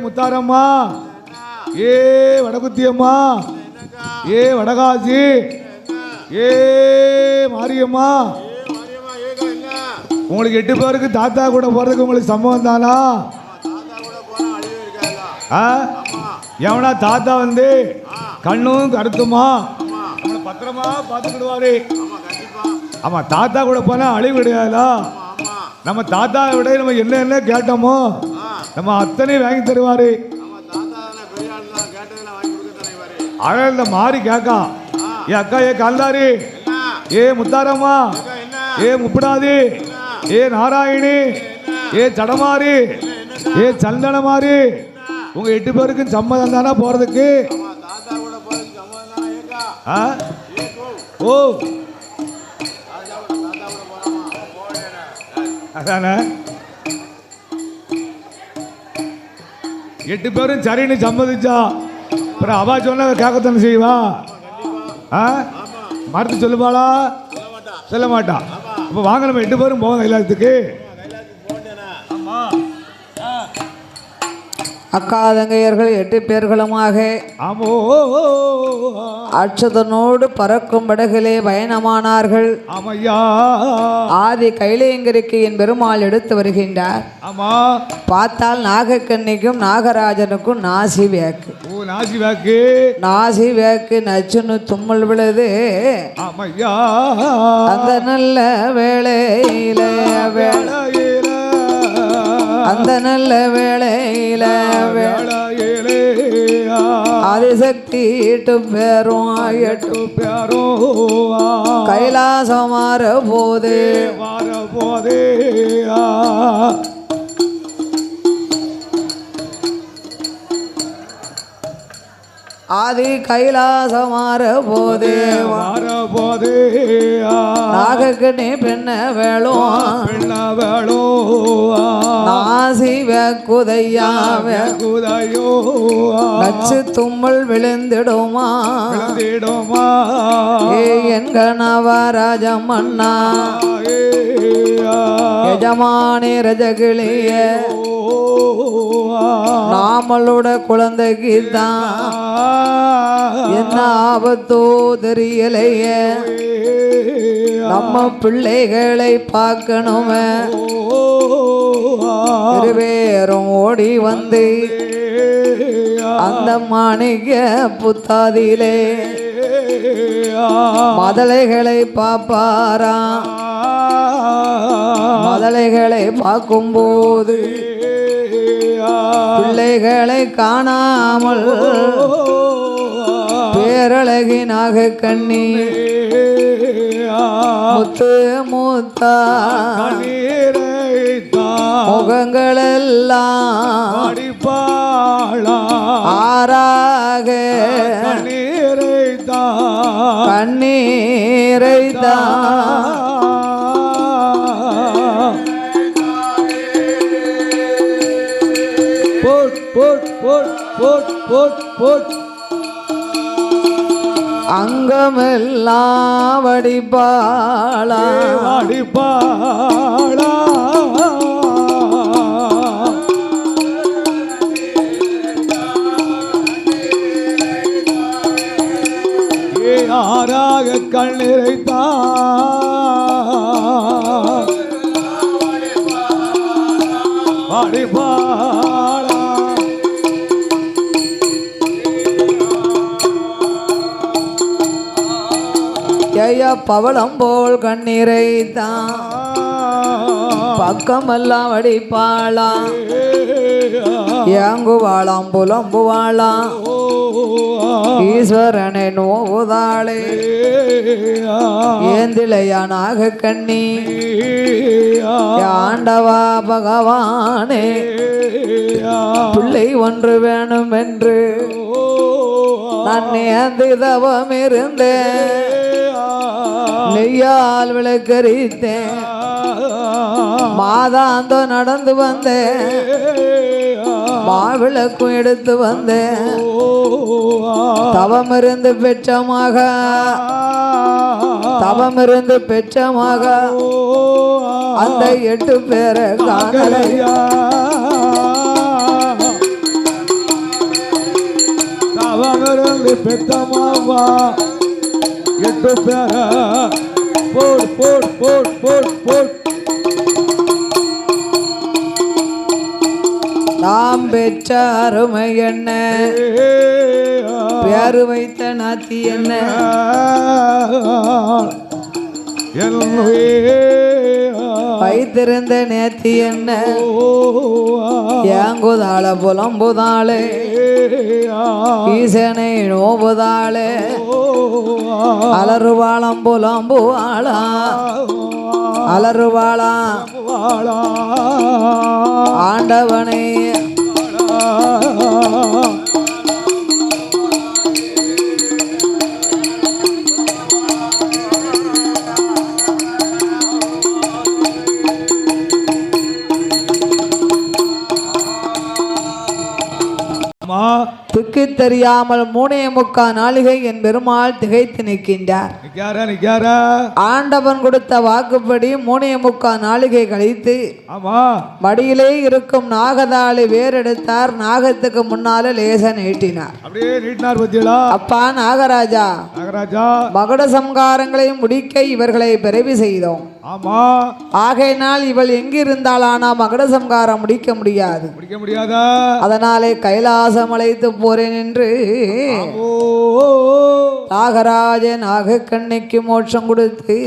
முத்தாரம்மா, வடகுத்தி அம்மா, வடகாசி, மாரியம்மா, உங்களுக்கு 8 பேருக்கு தாத்தா கூட போறதுக்கு உங்களுக்கு சம்பவம் தானா? எவனா தாத்தா வந்து கண்ணும் கருத்துமா நம்மளை பத்திரமா பார்த்துக்கிடுவாரு. ஆமா, தாத்தா கூட போனா அழிவு கிடையாதா? நம்ம தாத்தாவை விட நம்ம என்ன கேட்டோமோ நம்ம அத்தனை வாங்கி தருவாரு. அழகு இந்த மாறி கேக்கா, அக்கா காந்தாரி, முத்தாரம்மா, முப்படாதி, நாராயணி, சடமாரி, சந்தனமாரி, உங்க 8 பேருக்கும் சம்மதம் தானே போறதுக்கு? ஓ அதானே 8 பேரும் சரின்னு சம்மதிச்சா அப்புறம் அவா சொன்ன கேட்கத்தானே செய்வா? மறுத்து சொல்லுவாளா? சொல்ல மாட்டா. அப்போ வாங்க நம்ம 8 பேரும் போவோம் கைலாசத்துக்கு.
அக்கா தங்கையர்கள் 8 பேர்களுமாக
ஆமோ
அட்சதனோடு பறக்கும் படகிலே பயணமானார்கள்.
ஆமையா
ஆதி கைலேயங்கிரிக்கு என் பெருமாள் எடுத்து வருகின்றார்.
ஆமா
பார்த்தால் நாகக்கண்ணிக்கும் நாகராஜனுக்கும் நாசி வேக்கு.
ஓ நாசி வேக்கு
நாசி வேக்கு நச்சுன்னு தும்மல் விழுது.
ஆமையா
அந்த நல்ல வேளையில அந்த நல்ல வேளையில ஆதிசக்தி 8 பேரும் 8 பேரும் கைலாசம் மாற போதே ஆதி கைலாசம் மாற போதே நாகக்கண்ணி பெண்ண வேளும் நாசி வேக்குதையா நச்சு தும்மல் விழுந்திடுமா என் கணவராஜம் அண்ணா எஜமானி ரஜகிளிய நாமளோட குழந்தைக்கு தான் என்ன ஆபத்தோ தெரியலைய. நம்ம பிள்ளைகளை பார்க்கணுமே. இருவேரும் ஓடி வந்து அந்த மாணிக்க புத்தாதியிலே மதலைகளை பார்ப்பாராம். மதலைகளை பார்க்கும்போது பிள்ளைகளை காணாமல் பேரழகி நாகக்கண்ணி முத்து மூத்தா முகங்களெல்லாம் ஆறாக கண்ணீரைத்தா அங்கமெல்லாம் வடிபாளா
ஆறாக கண்ணிரைத்தா வடிபாளா
ஐயா பவளம் போல் கண்ணீரை தான் பக்கமெல்லாம் வடிப்பாளாம். ஏங்குவாளாம் புலம்புவாளாம் ஈஸ்வரனை நோவுதாளே ஏந்திலையா நாகக்கண்ணி ஆண்டவா பகவானே பிள்ளை ஒன்று வேணும் என்று நான் நேர்ந்து தவம் இருந்தேன். நெய்யால் விளக்கரித்தேன் மாதாந்தோ நடந்து வந்தேன். மாவிளக்கும் எடுத்து வந்தேன். தவமிருந்து பெற்ற மக தவமிருந்து பெற்ற மக அந்த 8 பேரை காணலையா.
தவமிருந்து பெற்ற மாவா 8 பேரை போட் போட் போட் போட் போட்
நாம் பெற்ற அருமை என்ன பேரு வைத்த நாத்தி என்ன வைத்திருந்த நேத்தி என்ன ஏங்குதாள புலம்புதாளே ஈசனை நோவுதாளே அலறுவாளம் புலம்புவாளா அலறுவாளா ஆண்டவனே துக்கி தெரியாமல் 3.25 நாளிகை என் பெருமாள் திகைத்து நிற்கின்றார். ஆண்டவன் கொடுத்த வாக்குப்படி 3.25 நாளிகை கழித்து மடியிலே இருக்கும் நாகதாளி வேறெடுத்தார். நாகத்துக்கு முன்னால லேச நீட்டினார். அப்பா நாகராஜா, மகுட சம்காரங்களையும் முடிக்க இவர்களை பிறவி செய்தோம். ஆகையினால் இவள் எங்கிருந்தாளானா மகுட சம்காரம் முடிக்க முடியாது. அதனாலே கைலாசம் அழைத்து போறேன் என்று நாகராஜன் நாகக்கண்ணிக்கு மோட்சம் கொடுத்து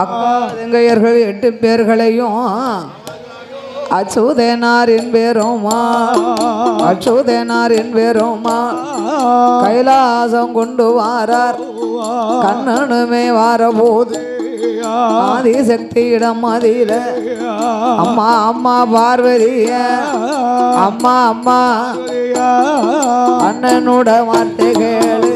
அக்கா தங்கையர்கள் 8 பேர்களையும் அச்சுதேனார் என்பேரோமா அச்சுதேனார் என்பேரோமா கைலாசம் கொண்டு வாரார். கண்ணனுமே வாரபோது ஆதிசக்தியிடம் அதில அம்மா அம்மா பார்வதிய அம்மா அம்மா அண்ணனோட வார்த்தைகள்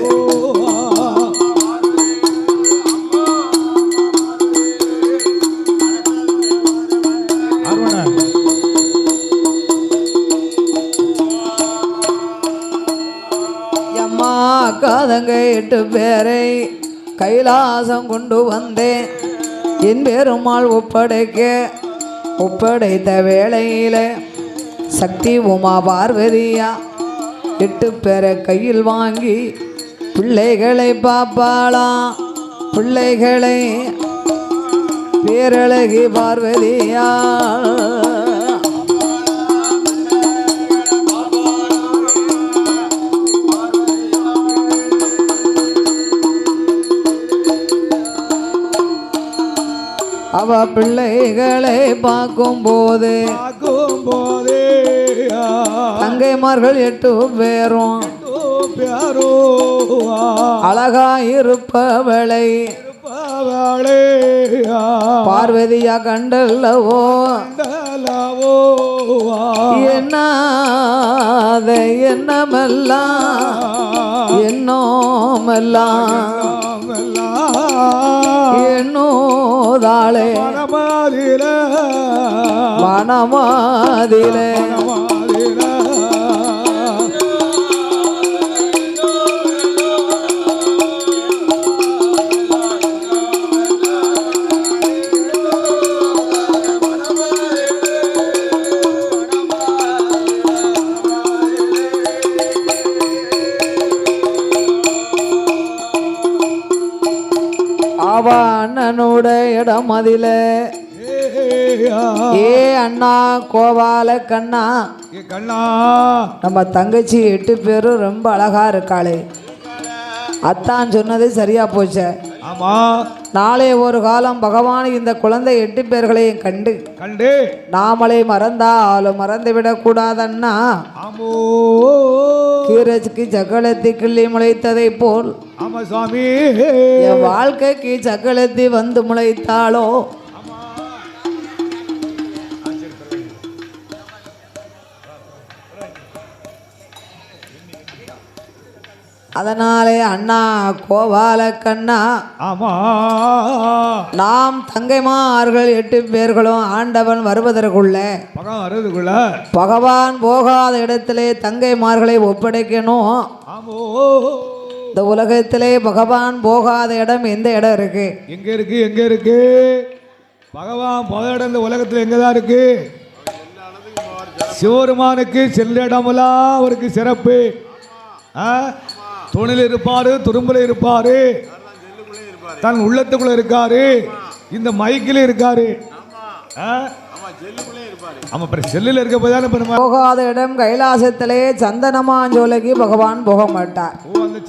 அம்மா அக்காதங்க 8 பேரை கைலாசம் கொண்டு வந்தேன். என் பெருமாள் ஒப்படைத்த வேளையில சக்தி உமா பார்வதியா 8 பேரை கையில் வாங்கி பிள்ளைகளை பாப்பாளாம். பிள்ளைகளை பேரழகி பார்வதியா அவ பிள்ளைகளை பார்க்கும் போது தங்கைமார்கள் 8 பேரும் அழகாயிருப்பவளை பார்வதியா கண்டல்லவோ என்னாத என்னமெல்லாம் என்னோதாளே மனமாதிலே அவ அண்ணனோட இடம் அதில ஏ அண்ணா கோபால கண்ணா நம்ம தங்கச்சி 8 பேரும் ரொம்ப அழகா இருக்காளே. அத்தான் சொன்னது சரியா போச்ச. நாளை ஒரு காலம் பகவான் இந்த குழந்தை 8 பேர்களையும் கண்டு நாமளை மறந்தாலும் மறந்து விடக்கூடாதண்ணா. கீரச்சுக்கு சக்கலத்தி கிள்ளி முளைத்ததை போல் என் வாழ்க்கைக்கு சக்கலத்தி வந்து முளைத்தாளோ. அதனாலே அண்ணா கோபால கண்ணா நாம் தங்கைமார்கள் 8 பேர்களும் ஆண்டவன் வருவதற்குள்ள பகவான் போகாத இடத்திலே தங்கைமார்களை ஒப்படைக்கணும். இந்த உலகத்திலே பகவான் போகாத இடம் எந்த இடம் இருக்கு?
எங்க இருக்கு பகவான் போகாத இடம் இந்த உலகத்தில் எங்கதான் இருக்கு? சிவருமானுக்கு சென்ற இடமெல்லாம் அவருக்கு சிறப்பு. தூணில் இருப்பாரு, துரும்புல இருப்பாரு, தன் உள்ளத்துக்குள்ள இருக்காரு, இந்த மைக்கில இருக்காரு.
போகாத இடம் கைலாசத்திலே சந்தனமாஞ்சோலைக்கு பகவான் போக மாட்டார்.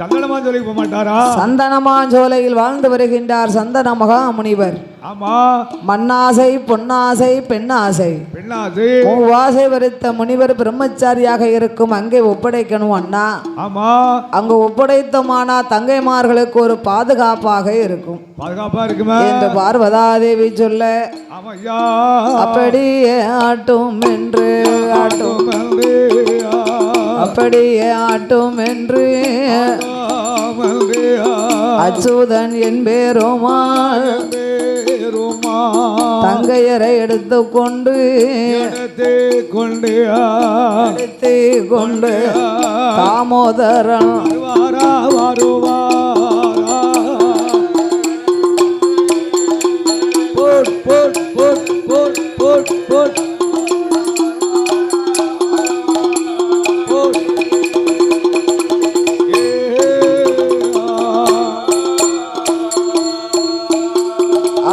சந்தனமாஞ்சோலைக்கு போக மாட்டாரா?
சந்தனமாஞ்சோலையில் வாழ்ந்து வருகின்றார் சந்தன மகா முனிவர். மண்ணாசை பொன்னாசை பெண்ணாசை மூவாசை வருத்த முனிவர் பிரம்மச்சாரியாக இருக்கும் அங்கே ஒப்படைக்கணும் அண்ணா. அங்க ஒப்படைத்தோமானா தங்கைமார்களுக்கு ஒரு பாதுகாப்பாக இருக்கும் என்று பார்வதாதேவி சொல்ல அப்படியே ஆட்டும் என்று அப்படியே ஆட்டும் என்று அச்சுதன் என்பேருமாள் தங்கையரை எடுத்துக்கொண்டு
கொண்டு
தாமோதரன்
வாரா வருவாரா போட் போட் போட் போட் போட் போட்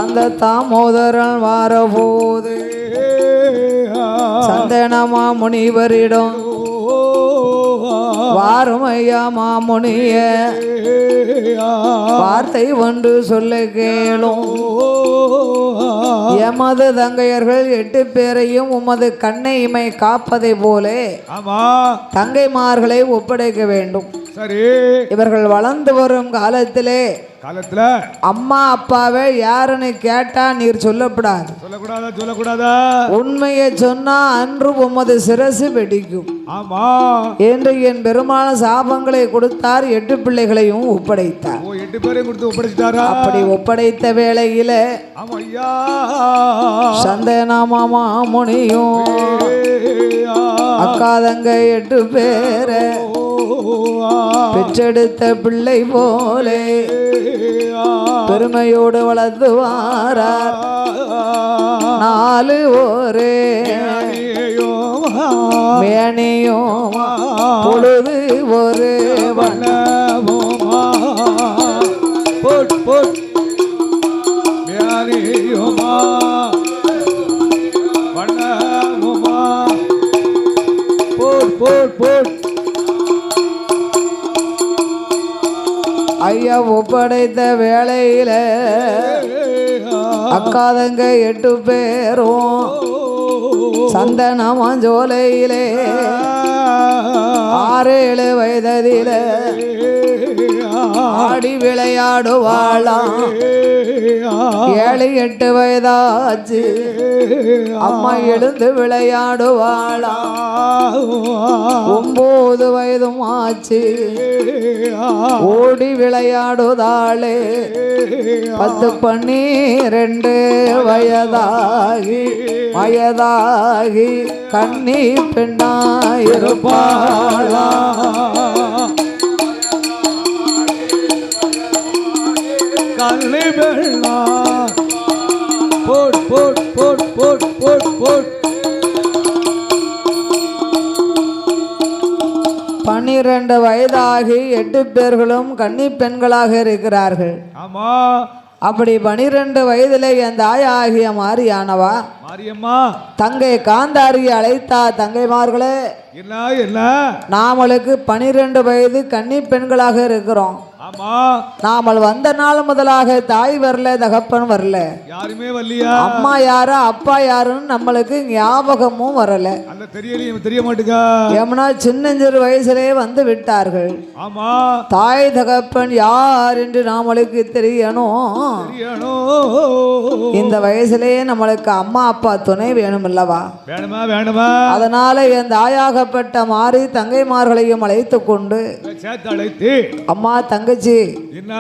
அந்த தாமோதரன் வாரபோது சந்தனமா முனிவரிடம் வாருமையா மாமுனிய வார்த்தை ஒன்று சொல்ல கேளும். எமது தங்கையர்கள் 8 பேரையும் உமது கண்ணை இமை காப்பதை போல தங்கைமார்களை ஒப்படைக்க வேண்டும்.
சரி,
இவர்கள் வளர்ந்து வரும் காலத்துல அம்மா அப்பாவை யாருன்னு கேட்டா நீர் சொல்லக்கூடாது. உண்மையை சொன்னா அன்று உமது சிரசு வெடிக்கும்.
ஆமா
என்று என் பெருமான சாபங்களை கொடுத்தார். 8 பிள்ளைகளையும் ஒப்படைத்தார்.
8 பேரையும் கொடுத்து ஒப்படைச்சிட்டாரா?
அப்படி ஒப்படைத்த வேளையில சந்தனமாமா முனியும் அக்காதங்க 8 பேரை பெற்றெடுத்த பிள்ளை போலே பெருமையோடு வளர்ந்து வாரார். 4 ஒரு மேனியும் பொழுது ஒரு
வண்ணமுமா போட் போட் மேனியுமா வண்ணமுமா போட் போட் போட்
ஐயா ஒப்படைத்த வேளையில அக்காதங்க 8 பேரும் சந்தனமா ஜோலையிலே 6-7 வயதில ஆடி விளையாடுவாளாம். 7-8 வயதாச்சு அம்மா எழுந்து விளையாடுவாளாம். 9 வயதும் ஆச்சு ஓடி விளையாடுதாளே. 10-12 வயதாகி கண்ணி பெண்ணாயிருப்பாளா.
கண்ணி பெண்ணா போட் போட் போட் போட் போட் போட்
12 வயதாகி 8 பேர்களும் கன்னி பெண்களாக இருக்கிறார்கள்.
ஆமா,
அப்படி 12 வயதிலே என் தாயாகிய மாரியானவா
மாரியம்மா
தங்கை காந்தாரியை அழைத்தா. தங்கைமார்களே,
என்ன
நாமளுக்கு 12 வயது கன்னி பெண்களாக இருக்கிறோம்.
ஆமா,
நாமல் வந்த நாள் முதலாக தாய் வரல, தகப்பன் வரல,
யாருமே வரலையா.
அம்மா யாரு அப்பா யாருன்னு நம்மளுக்கு ஞாபகமும் வரல.
அந்த தெரிய மாட்டுக்கா.
ஏமனா சின்னஞ்சிறு வயசுலே வந்து விட்டார்கள்.
ஆமா,
தாய் தகப்பன் யார் என்று நாமளுக்கு தெரியணும். இந்த வயசுலேயே நம்மளுக்கு அம்மா அப்பா துணை வேணும் அல்லவா?
வேணுமா.
அதனால என் தாயாகப்பட்ட மாறி தங்கைமார்களையும் அழைத்து கொண்டு அம்மா தங்கச்சி
என்ன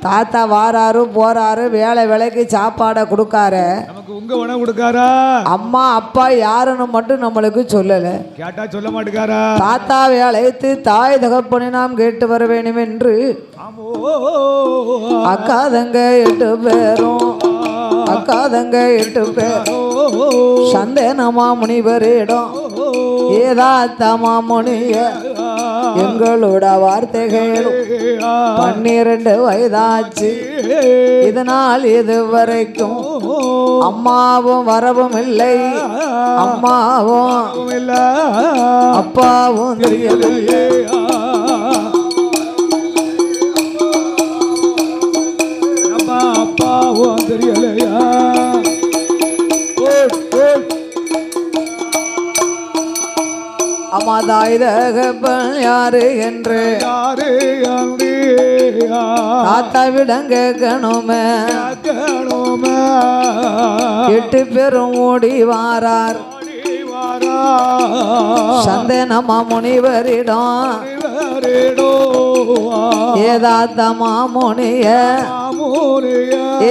தாத்தா வாராரு போறாரு, வேலைக்கு சாப்பாடை கொடுக்காரு,
நமக்கு உங்க உணவு கொடுக்காரா.
அம்மா அப்பா யாருன்னு மட்டும் நம்மளுக்கு சொல்லல.
கேட்டா சொல்ல மாட்டேங்காரா.
தாத்தாவை அழைத்து தாய் தகப்பனை நாம் கேட்டு வர வேண்டும் என்று அக்காதங்க 8 பேரும் சந்தனமா முனிவரிடம் ஏதாத்தமா முனிய எங்களோட வார்த்தைகள் 12 வயதாச்சு. இதனால் இதுவரைக்கும் அம்மாவும் வரவும் இல்லை, அம்மாவும் இல்லை, அப்பாவும் தெரியலையே.
அப்பாவும் தெரியலையா.
அம்மா தாய் தகப்பன் யாரு என்று தாத்தா விடங்க கேட்கணுமே. 8 பேரும் ஓடி வாரார். சந்தனமா முனிவரிடம் ஏதாத்த மாமுனிய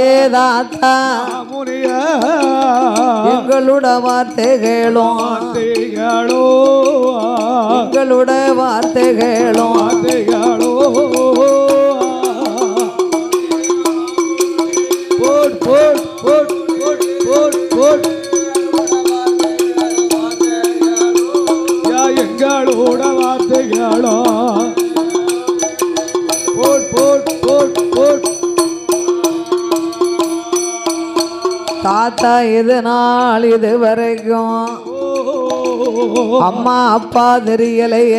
ஏதாத்த எங்களோட வார்த்தைகளும் எங்களோட வார்த்தைகளும்
எங்களோட வார்த்தைகளோ
தாத்தா இது நாள் இது வரைக்கும் அம்மா அப்பா தெரியலைய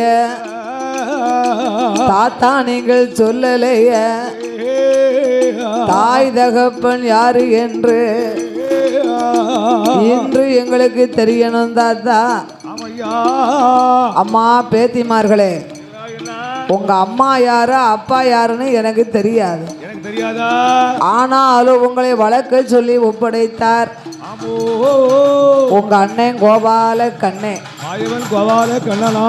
தாத்தா நீங்கள் சொல்லலைய தாய் தகப்பன் யாரு என்று இன்று எங்களுக்கு தெரியணும் தாத்தா. அம்மா பேத்திமார்களே, உங்க அம்மா யாரு அப்பா யாருன்னு எனக்கு தெரியாது. ஆனாலும் உங்களை வளர்க்க சொல்லி ஒப்படைத்தார் உங்க அண்ணன் கோபால கண்ணே.
கோபால கண்ணனா